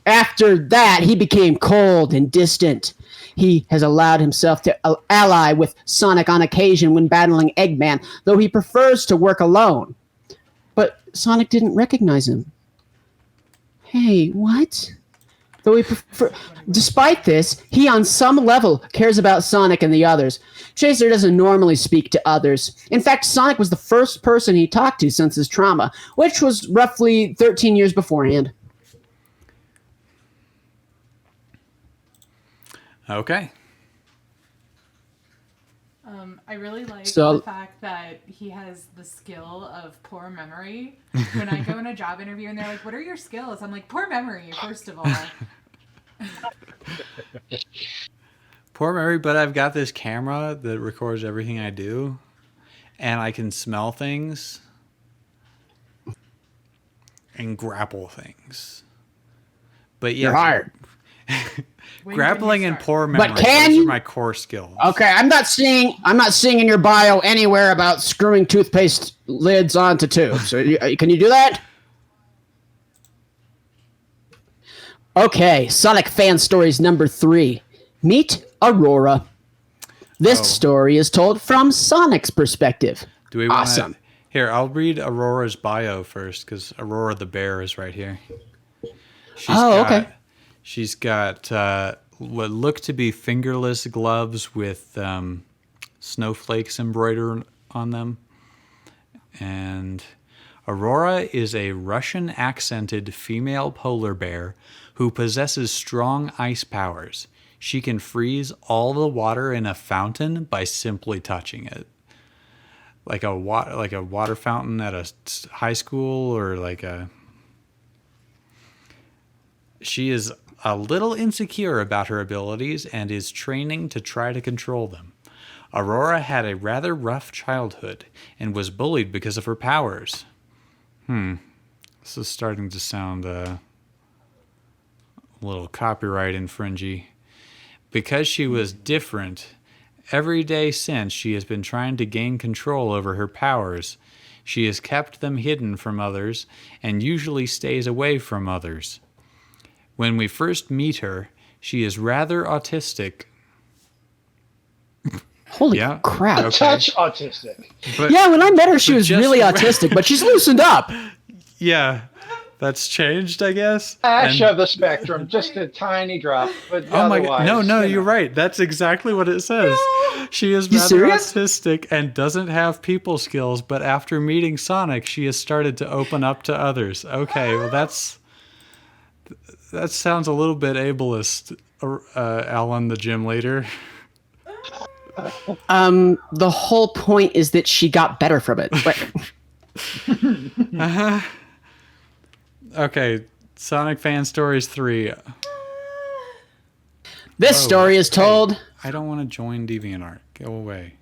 after that, he became cold and distant. He has allowed himself to ally with Sonic on occasion when battling Eggman, though he prefers to work alone. But Sonic didn't recognize him. Hey, what? Despite this, he on some level cares about Sonic and the others. Chaser doesn't normally speak to others. In fact, Sonic was the first person he talked to since his trauma, which was roughly 13 years beforehand. Okay. I really like the fact that he has the skill of poor memory. When I go in a job interview and they're like, what are your skills? I'm like, poor memory, first of all. Poor memory, but I've got this camera that records everything I do, and I can smell things and grapple things. But yeah, you're hired. Grappling and poor memory. But can you? Those are my core skills. Okay, I'm not seeing in your bio anywhere about screwing toothpaste lids onto tubes. So can you do that? Okay, Sonic Fan Stories number 3. Meet Aurora. This story is told from Sonic's perspective. Do we want awesome. Here, I'll read Aurora's bio first, because Aurora the bear is right here. Okay. She's got what look to be fingerless gloves with snowflakes embroidered on them. And Aurora is a Russian-accented female polar bear who possesses strong ice powers. She can freeze all the water in a fountain by simply touching it. Like a water fountain at a high school, or like a... She is a little insecure about her abilities and is training to try to control them. Aurora had a rather rough childhood and was bullied because of her powers. This is starting to sound a little copyright infringy. Because she was different, every day since she has been trying to gain control over her powers. She has kept them hidden from others and usually stays away from others. When we first meet her, she is rather autistic. Holy crap. Okay. Touch autistic. When I met her, she was really autistic, but she's loosened up. Yeah, that's changed, I guess. Ash of the spectrum, just a tiny drop. But oh my God. No, you're right. That's exactly what it says. She is rather autistic and doesn't have people skills, but after meeting Sonic, she has started to open up to others. Okay, well, that sounds a little bit ableist, AllanTheGymLeader. The whole point is that she got better from it. But... Okay, Sonic Fan Stories 3. This story is told... Hey, I don't want to join DeviantArt. Go away.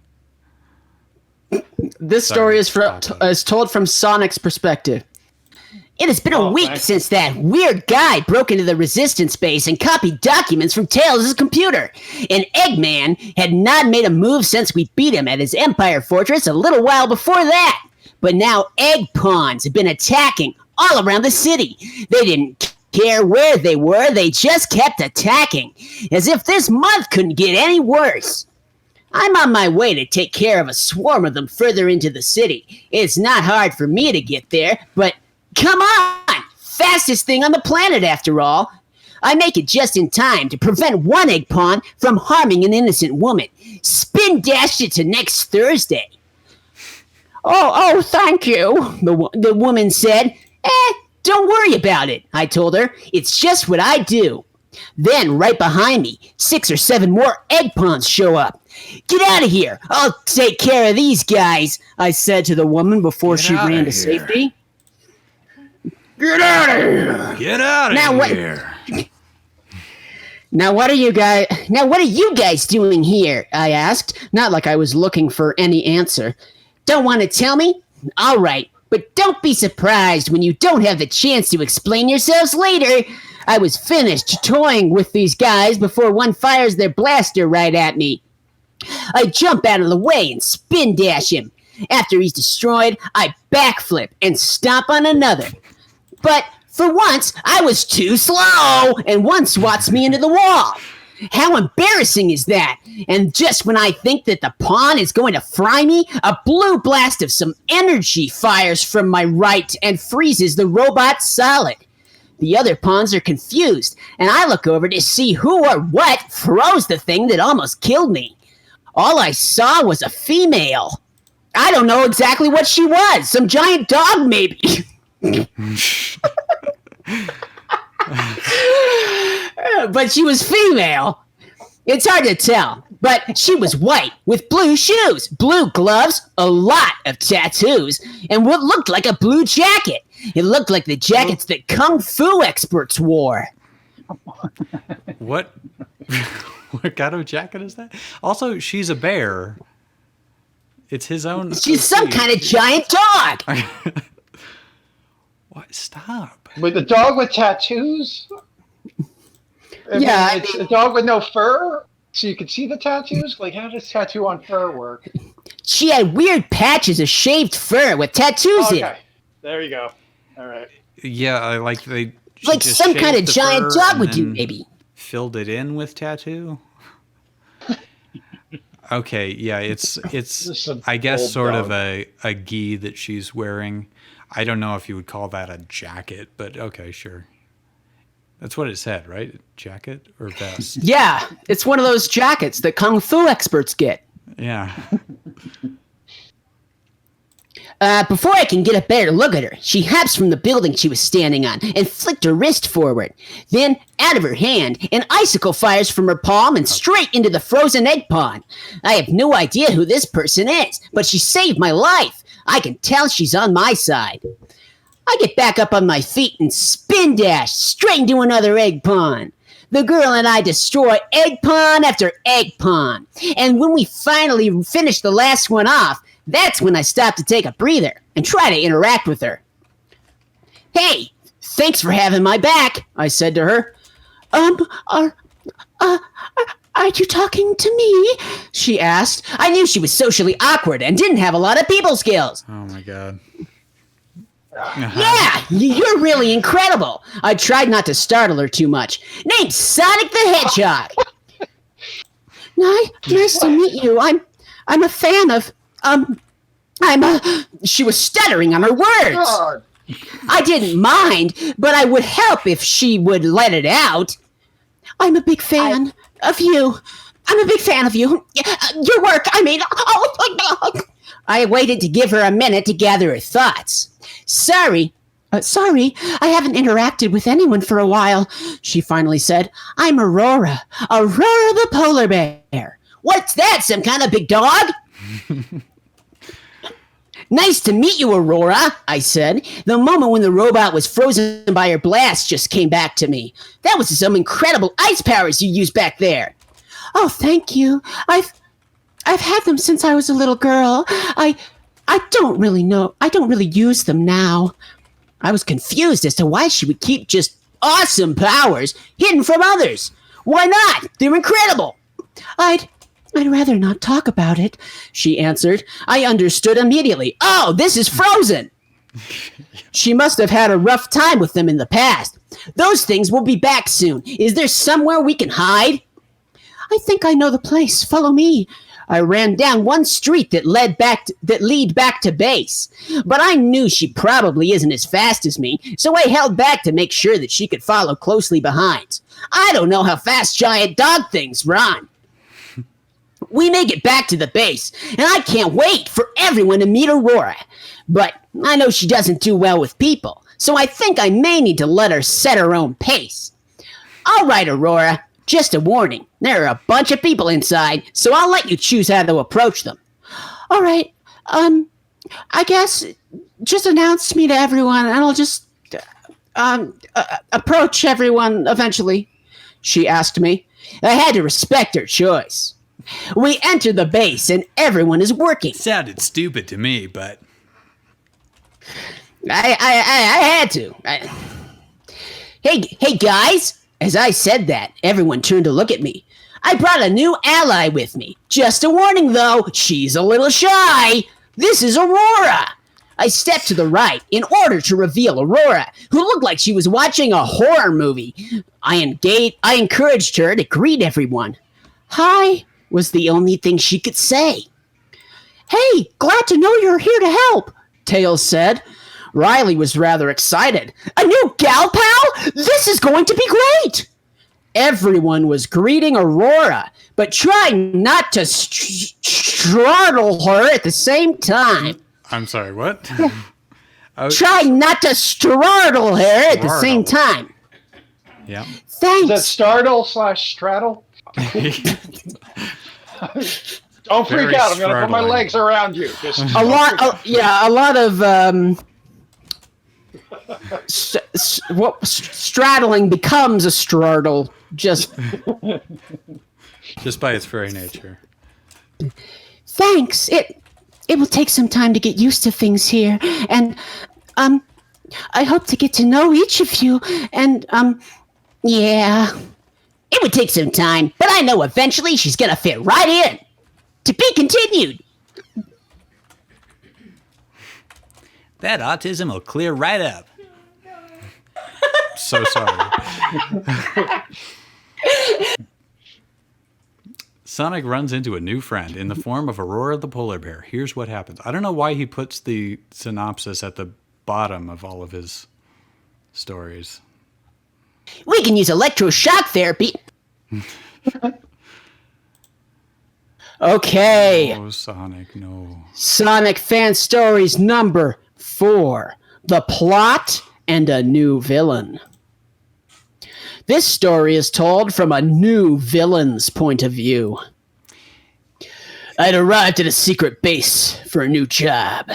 This story is told from Sonic's perspective. It has been a week since that weird guy broke into the Resistance base and copied documents from Tails' computer. And Eggman had not made a move since we beat him at his Empire Fortress a little while before that. But now egg pawns have been attacking all around the city. They didn't care where they were, they just kept attacking. As if this month couldn't get any worse. I'm on my way to take care of a swarm of them further into the city. It's not hard for me to get there, but... Come on! Fastest thing on the planet, after all. I make it just in time to prevent one egg pawn from harming an innocent woman. Spin dash it to next Thursday. Oh, thank you, the woman said. Don't worry about it, I told her. It's just what I do. Then, right behind me, 6 or 7 more egg pawns show up. Get out of here. I'll take care of these guys, I said to the woman before she ran to safety. Get out of here. Get out of here. Now what are you guys doing here? I asked, not like I was looking for any answer. Don't want to tell me? All right, but don't be surprised when you don't have the chance to explain yourselves later. I was finished toying with these guys before one fires their blaster right at me. I jump out of the way and spin dash him. After he's destroyed, I backflip and stomp on another. But for once, I was too slow, and one swats me into the wall. How embarrassing is that? And just when I think that the pawn is going to fry me, a blue blast of some energy fires from my right and freezes the robot solid. The other pawns are confused, and I look over to see who or what froze the thing that almost killed me. All I saw was a female. I don't know exactly what she was. Some giant dog, maybe. But she was female. It's hard to tell, but she was white with blue shoes, blue gloves, a lot of tattoos, and what looked like a blue jacket. It looked like the jackets that kung fu experts wore. What? What kind of jacket is that? Also, she's a bear. It's his own. She's some kind of giant dog. What? Stop. With a dog with tattoos? It's a dog with no fur, so you can see the tattoos? Like, how does tattoo on fur work? She had weird patches of shaved fur with tattoos in it. Okay, there you go. All right. Yeah, like some kind of giant dog would do, maybe. Filled it in with tattoo? Okay, yeah, it's I guess sort of a gi that she's wearing. I don't know if you would call that a jacket, but okay, sure. That's what it said, right? Jacket or vest? Yeah, it's one of those jackets that kung fu experts get. Yeah. Before I can get a better look at her, she hops from the building she was standing on and flicked her wrist forward. Then, out of her hand, an icicle fires from her palm and straight into the frozen egg pond. I have no idea who this person is, but she saved my life. I can tell she's on my side. I get back up on my feet and spin dash straight into another egg pond. The girl and I destroy egg pond after egg pond. And when we finally finish the last one off, that's when I stop to take a breather and try to interact with her. Hey, thanks for having my back, I said to her. Are you talking to me? She asked. I knew she was socially awkward and didn't have a lot of people skills. Oh my God. Yeah, you're really incredible. I tried not to startle her too much. Name's Sonic the Hedgehog. Nice to meet you. I'm a fan of, she was stuttering on her words. God. I didn't mind, but I would help if she would let it out. I'm a big fan of you. I'm a big fan of you. Your work, I mean. I waited to give her a minute to gather her thoughts. Sorry, I haven't interacted with anyone for a while, she finally said. I'm Aurora the polar bear. What's that, some kind of big dog? Nice to meet you, Aurora, I said. The moment when the robot was frozen by her blast just came back to me. That was some incredible ice powers you used back there. Oh, thank you. I've had them since I was a little girl. I don't really know. I don't really use them now. I was confused as to why she would keep just awesome powers hidden from others. Why not? They're incredible. I'd rather not talk about it, she answered. I understood immediately. Oh, this is Frozen. She must have had a rough time with them in the past. Those things will be back soon. Is there somewhere we can hide? I think I know the place. Follow me. I ran down one street that lead back to base. But I knew she probably isn't as fast as me, so I held back to make sure that she could follow closely behind. I don't know how fast giant dog things run. We make it back to the base, and I can't wait for everyone to meet Aurora. But I know she doesn't do well with people, so I think I may need to let her set her own pace. All right, Aurora, just a warning. There are a bunch of people inside, so I'll let you choose how to approach them. All right, I guess just announce me to everyone, and I'll just approach everyone eventually, she asked me. I had to respect her choice. We enter the base, and everyone is working. Sounded stupid to me, but... I had to. Hey, guys! As I said that, everyone turned to look at me. I brought a new ally with me. Just a warning, though, she's a little shy. This is Aurora. I stepped to the right in order to reveal Aurora, who looked like she was watching a horror movie. I encouraged her to greet everyone. Hi, was the only thing she could say. Hey, glad to know you're here to help, Tails said. Riley was rather excited. A new gal pal? This is going to be great! Everyone was greeting Aurora, but trying not to startle her at the same time. I'm sorry, what? Trying not to startle her at the same time. Yeah. Thanks. Is that startle/straddle? Don't freak out. I'm going to put my legs around you. Just a lot of straddling becomes a startle just by its very nature. Thanks. It will take some time to get used to things here, and I hope to get to know each of you, and yeah. It would take some time, but I know eventually she's gonna fit right in. To be continued. That autism will clear right up. So sorry. Sonic runs into a new friend in the form of Aurora the polar bear. Here's what happens. I don't know why he puts the synopsis at the bottom of all of his stories. We can use electroshock therapy. Okay. Oh, Sonic, no. Sonic Fan Stories number 4. The Plot and a New Villain. This story is told from a new villain's point of view. I'd arrived at a secret base for a new job.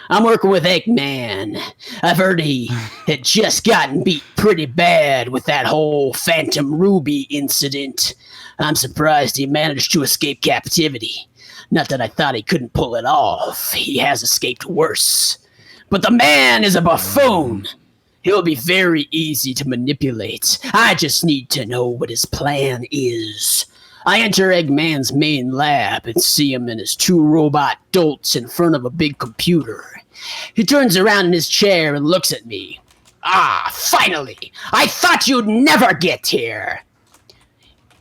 I'm working with Eggman. I've heard he had just gotten beat pretty bad with that whole Phantom Ruby incident. I'm surprised he managed to escape captivity. Not that I thought he couldn't pull it off. He has escaped worse. But the man is a buffoon. He'll be very easy to manipulate. I just need to know what his plan is. I enter Eggman's main lab and see him and his 2 robot dolts in front of a big computer. He turns around in his chair and looks at me. Ah, finally! I thought you'd never get here!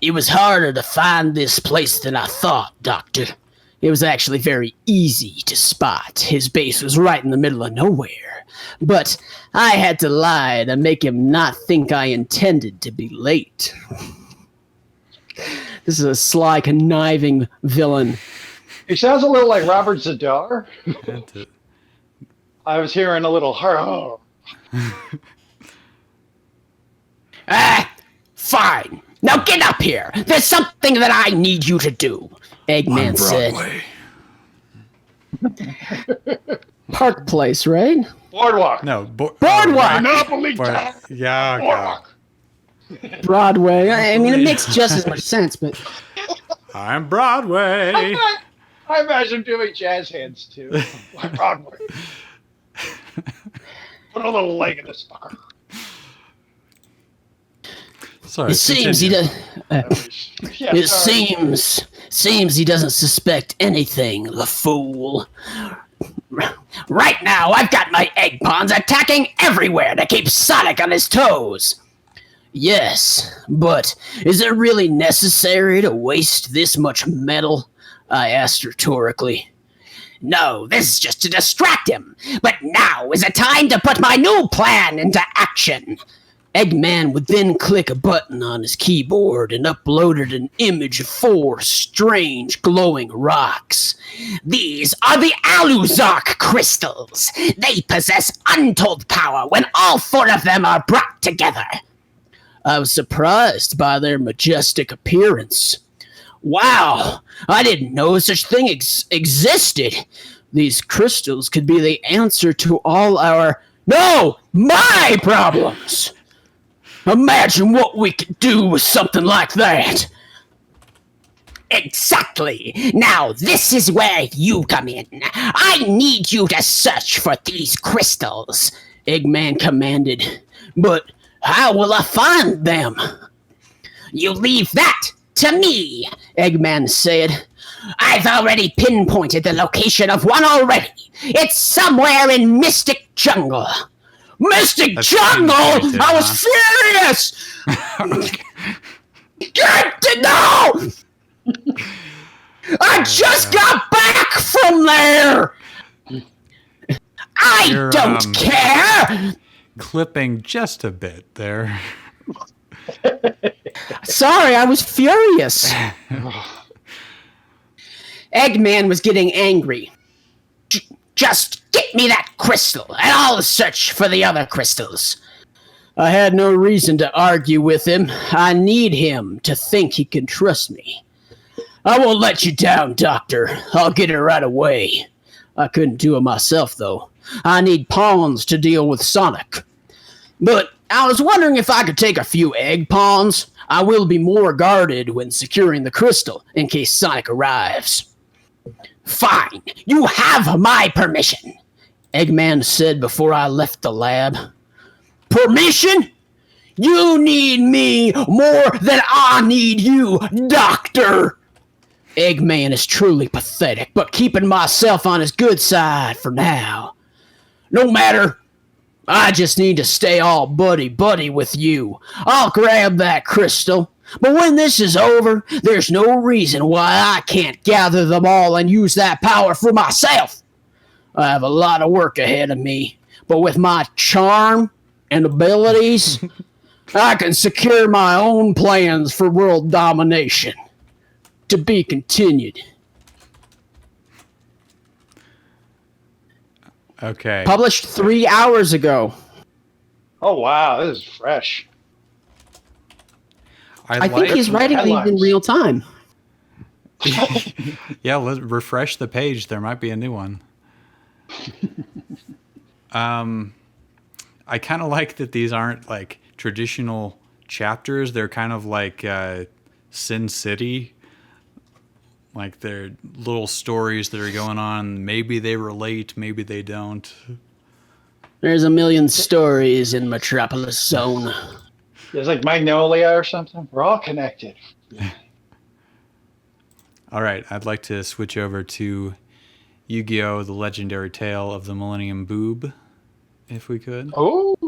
It was harder to find this place than I thought, Doctor. It was actually very easy to spot. His base was right in the middle of nowhere. But I had to lie to make him not think I intended to be late. This is a sly, conniving villain. He sounds a little like Robert Zadar. I was hearing a little horror. Fine. Now get up here. There's something that I need you to do, Eggman said. Park Place, right? Boardwalk. No, Boardwalk. Monopoly. Yeah, Boardwalk. Broadway. I mean, it makes just as much sense, but... I'm Broadway. I imagine doing jazz hands, too. Like Broadway. Put a little leg in this fucker. Sorry, it seems he does. Seems he doesn't suspect anything. The fool. Right now, I've got my egg pawns attacking everywhere to keep Sonic on his toes. Yes, but is it really necessary to waste this much metal? I asked rhetorically. No, this is just to distract him. But now is a time to put my new plan into action. Eggman would then click a button on his keyboard and uploaded an image of 4 strange glowing rocks. These are the Aluzark crystals. They possess untold power when all 4 of them are brought together. I was surprised by their majestic appearance. Wow, I didn't know such thing existed. These crystals could be the answer to all my problems. Imagine what we could do with something like that. Exactly. Now this is where you come in. I need you to search for these crystals, Eggman commanded. But how will I find them? You leave that to me, Eggman said. I've already pinpointed the location of one already. It's somewhere in Mystic Jungle. Mystic Jungle! I was furious! Get to know! I just got back from there! I don't care! Clipping just a bit there. Sorry, I was furious. Eggman was getting angry. Just get me that crystal, and I'll search for the other crystals. I had no reason to argue with him. I need him to think he can trust me. I won't let you down, Doctor. I'll get it right away. I couldn't do it myself, though. I need pawns to deal with Sonic. But I was wondering if I could take a few egg pawns. I will be more guarded when securing the crystal in case Sonic arrives. Fine, you have my permission, Eggman said before I left the lab. Permission? You need me more than I need you, Doctor! Eggman is truly pathetic, but keeping myself on his good side for now. No matter. I just need to stay all buddy-buddy with you. I'll grab that crystal. But when this is over, there's no reason why I can't gather them all and use that power for myself. I have a lot of work ahead of me, but with my charm and abilities, I can secure my own plans for world domination. To be continued. Okay. Published 3 hours ago. Oh, wow. This is fresh. I think he's writing these in real time. Yeah, let's refresh the page. There might be a new one. I kind of like that these aren't like traditional chapters. They're kind of like Sin City. Like they're little stories that are going on. Maybe they relate, maybe they don't. There's a million stories in Metropolis Zone. It's like Magnolia or something. We're all connected. All right, I'd like to switch over to Yu-Gi-Oh! The Legendary Tale of the Millennium Boob, if we could. Oh!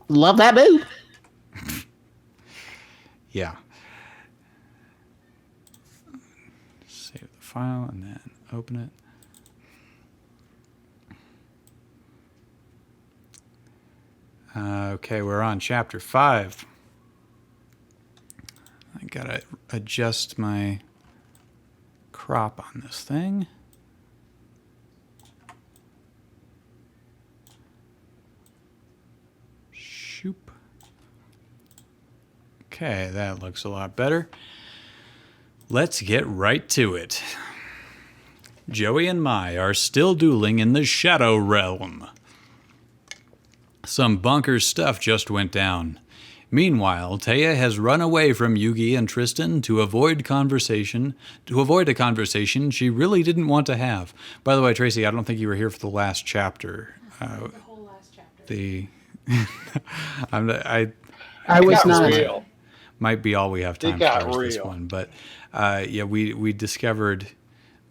Love that boob. Yeah. Save the file and then open it. Okay, we're on chapter 5. I gotta adjust my crop on this thing. Shoop. Okay, that looks a lot better. Let's get right to it. Joey and Mai are still dueling in the Shadow Realm. Some bonkers stuff just went down. Meanwhile, Taya has run away from Yugi and Tristan to avoid a conversation she really didn't want to have. By the way, Tracy, I don't think you were here for the last chapter. The whole last chapter. I was not. Real. Might be all we have time for this one, but yeah, we discovered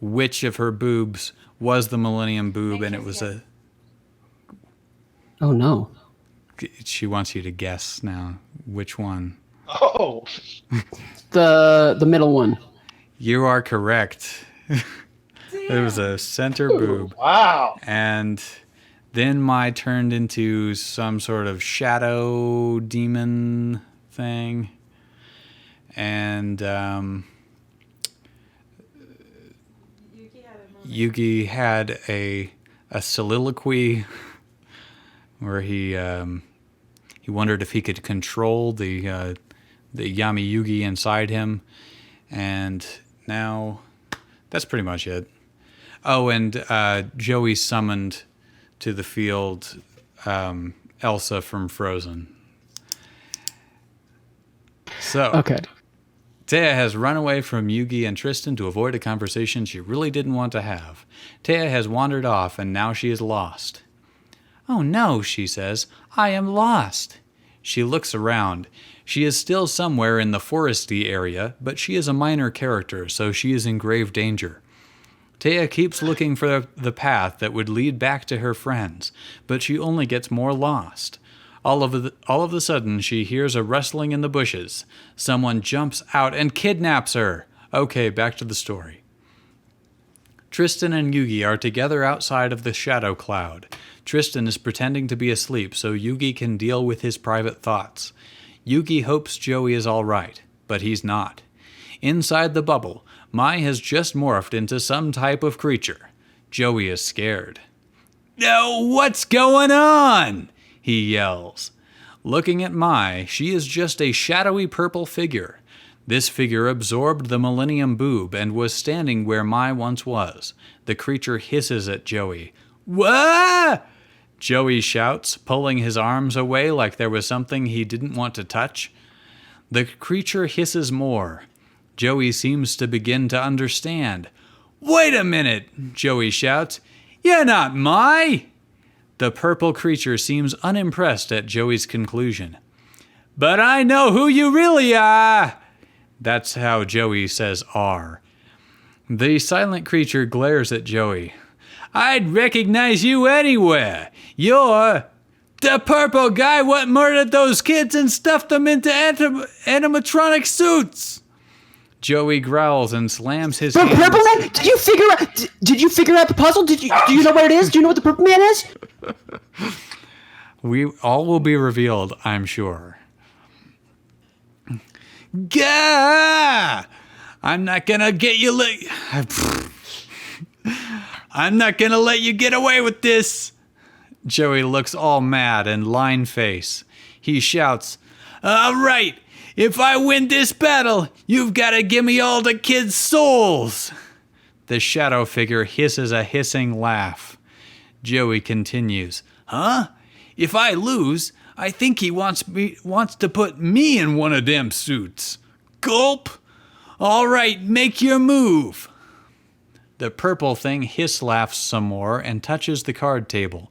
which of her boobs was the Millennium Boob, and it was a. Oh no! She wants you to guess now which one. Oh, The middle one. You are correct. It was a center boob. wow! And Then Mai turned into some sort of shadow demon thing. And Yugi had a soliloquy where he wondered if he could control the Yami Yugi inside him. And now that's pretty much it. Oh, and Joey summoned to the field Elsa from Frozen. So, Okay. Taya has run away from Yugi and Tristan to avoid a conversation she really didn't want to have. Taya has wandered off, and now she is lost. Oh no, she says. I am lost. She looks around. She is still somewhere in the foresty area, but she is a minor character, so she is in grave danger. Taya keeps looking for the path that would lead back to her friends, but she only gets more lost. All of a sudden, she hears a rustling in the bushes. Someone jumps out and kidnaps her. Okay, back to the story. Tristan and Yugi are together outside of the shadow cloud. Tristan is pretending to be asleep so Yugi can deal with his private thoughts. Yugi hopes Joey is all right, but he's not. Inside the bubble, Mai has just morphed into some type of creature. Joey is scared. "No, what's going on?" he yells. Looking at Mai, she is just a shadowy purple figure. This figure absorbed the Millennium Boob and was standing where Mai once was. The creature hisses at Joey. "Wah!" Joey shouts, pulling his arms away like there was something he didn't want to touch. The creature hisses more. Joey seems to begin to understand. "Wait a minute," Joey shouts. "You're not Mai!" The purple creature seems unimpressed at Joey's conclusion. "But I know who you really are!" That's how Joey says "are." The silent creature glares at Joey. "I'd recognize you anywhere. You're the purple guy what murdered those kids and stuffed them into animatronic suits." Joey growls and slams his hands. Purple Man? Did you figure out the puzzle? Do you know what it is? Do you know what the Purple Man is? We all will be revealed, I'm sure. Gah! I'm not gonna get you I'm not gonna let you get away with this. Joey looks all mad and line face. He shouts, "All right, if I win this battle, you've got to give me all the kids' souls." The shadow figure hisses a hissing laugh. Joey continues, "Huh? If I lose, I think he wants to put me in one of them suits." Gulp. "All right, make your move." The purple thing hiss laughs some more and touches the card table.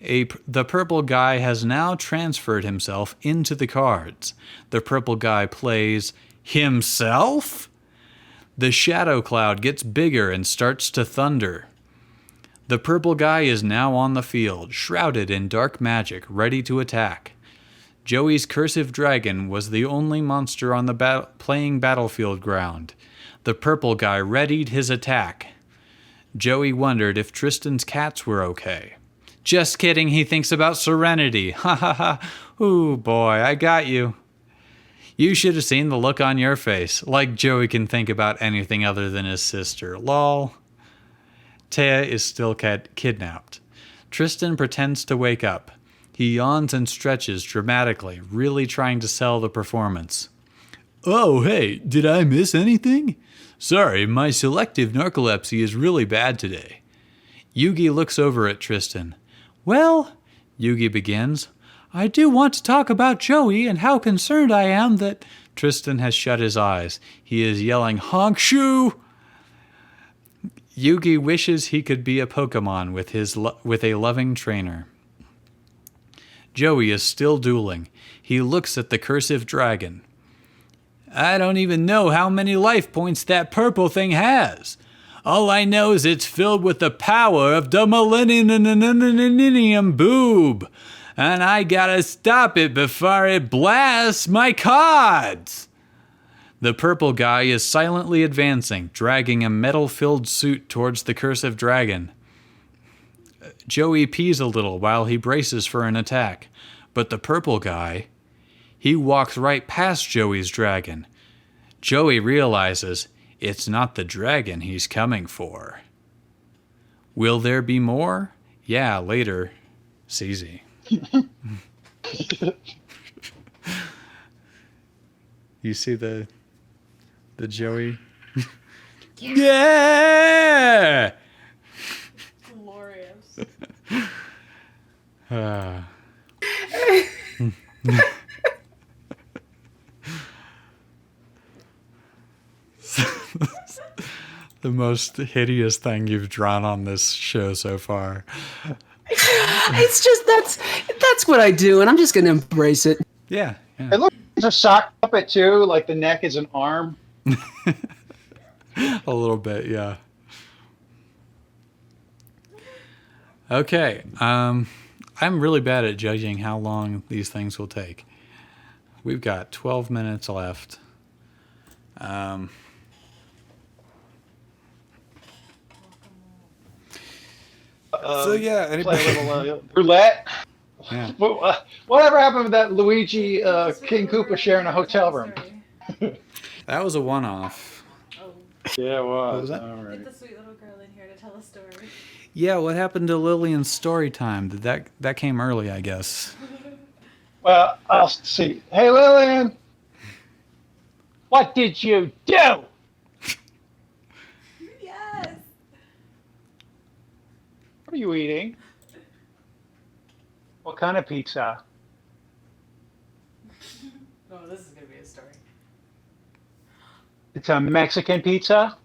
The purple guy has now transferred himself into the cards. The purple guy plays himself? The shadow cloud gets bigger and starts to thunder. The purple guy is now on the field, shrouded in dark magic, ready to attack. Joey's cursive dragon was the only monster on the playing battlefield ground. The purple guy readied his attack. Joey wondered if Tristan's cats were okay. Just kidding, he thinks about Serenity. Ha ha ha. Ooh, boy, I got you. You should have seen the look on your face, like Joey can think about anything other than his sister. Lol. Taya is still kidnapped. Tristan pretends to wake up. He yawns and stretches dramatically, really trying to sell the performance. "Oh, hey, did I miss anything? Sorry, my selective narcolepsy is really bad today." Yugi looks over at Tristan. "Well," Yugi begins, "I do want to talk about Joey and how concerned I am that..." Tristan has shut his eyes. He is yelling, "Honk shoe!" Yugi wishes he could be a Pokemon with a loving trainer. Joey is still dueling. He looks at the cursive dragon. "I don't even know how many life points that purple thing has. All I know is it's filled with the power of the Millennium Boob, and I gotta stop it before it blasts my cards." The purple guy is silently advancing, dragging a metal-filled suit towards the cursive dragon. Joey pees a little while he braces for an attack, but the purple guy, he walks right past Joey's dragon. Joey realizes it's not the dragon he's coming for. Will there be more? Yeah, later. CZ. You see the Joey? Yeah! Glorious. The most hideous thing you've drawn on this show so far. It's just that's what I do, and I'm just gonna embrace it. Yeah. It looks like a sock puppet too, like the neck is an arm. A little bit, yeah. Okay. I'm really bad at judging how long these things will take. We've got 12 minutes left. So yeah, play a little roulette. Yeah. Whatever happened with that Luigi King Koopa sharing a hotel room? That was a one-off. Yeah, it was. What was that? All right. Get the sweet little girl in here to tell a story. Yeah, what happened to Lillian's story time? That came early, I guess. Well, I'll see. Hey, Lillian, what did you do? Yes. What are you eating? What kind of pizza? Oh, this is gonna be a story. It's a Mexican pizza?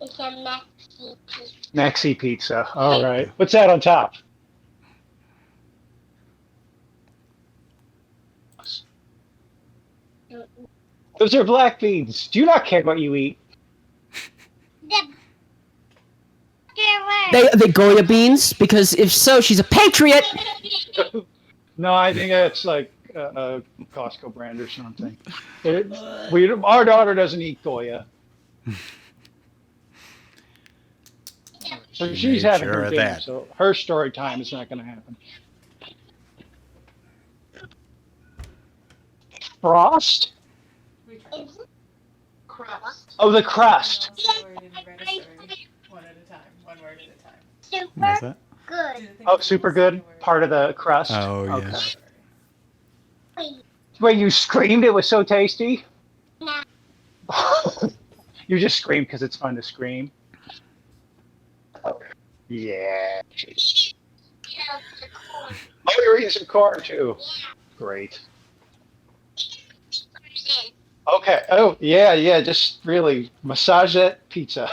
It's a Mexi pizza. Mexi pizza. All right. What's that on top? Those are black beans. Do you not care what you eat? They Goya beans, because if so, she's a patriot. No, I think it's like a Costco brand or something. Our daughter doesn't eat Goya. So she's Made having sure her of dinner, that. so her story time is not going to happen. Frost? We tried. Crust. Oh, the crust. So we didn't write a story. One at a time. One word at a time. What's Super that? good. Oh, super good. Part of the crust. Oh, Okay. yes. When you screamed, it was so tasty. No. You just scream because it's fun to scream. Yeah. Oh, you're eating some corn too. Great. Okay. Oh, yeah. Just really massage that pizza.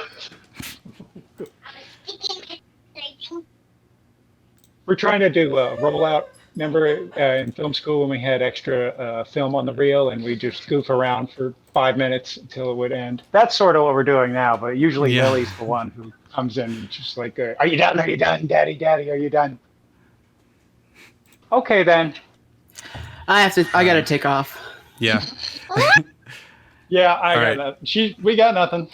We're trying to do a rollout. Remember in film school when we had extra film on the reel and we just goof around for 5 minutes until it would end? That's sort of what we're doing now, but usually Yeah. Lily's the one who comes in and just like, are you done? Are you done? Daddy, are you done? Okay, then. I gotta take off. Yeah. Yeah, All right. got nothing. We got nothing.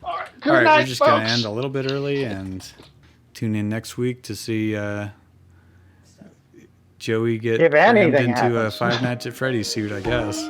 All right, good All right, night, we're just going to folks. end a little bit early and tune in next week to see Joey get If crammed anything into a happens. Five Nights at Freddy's suit, I guess.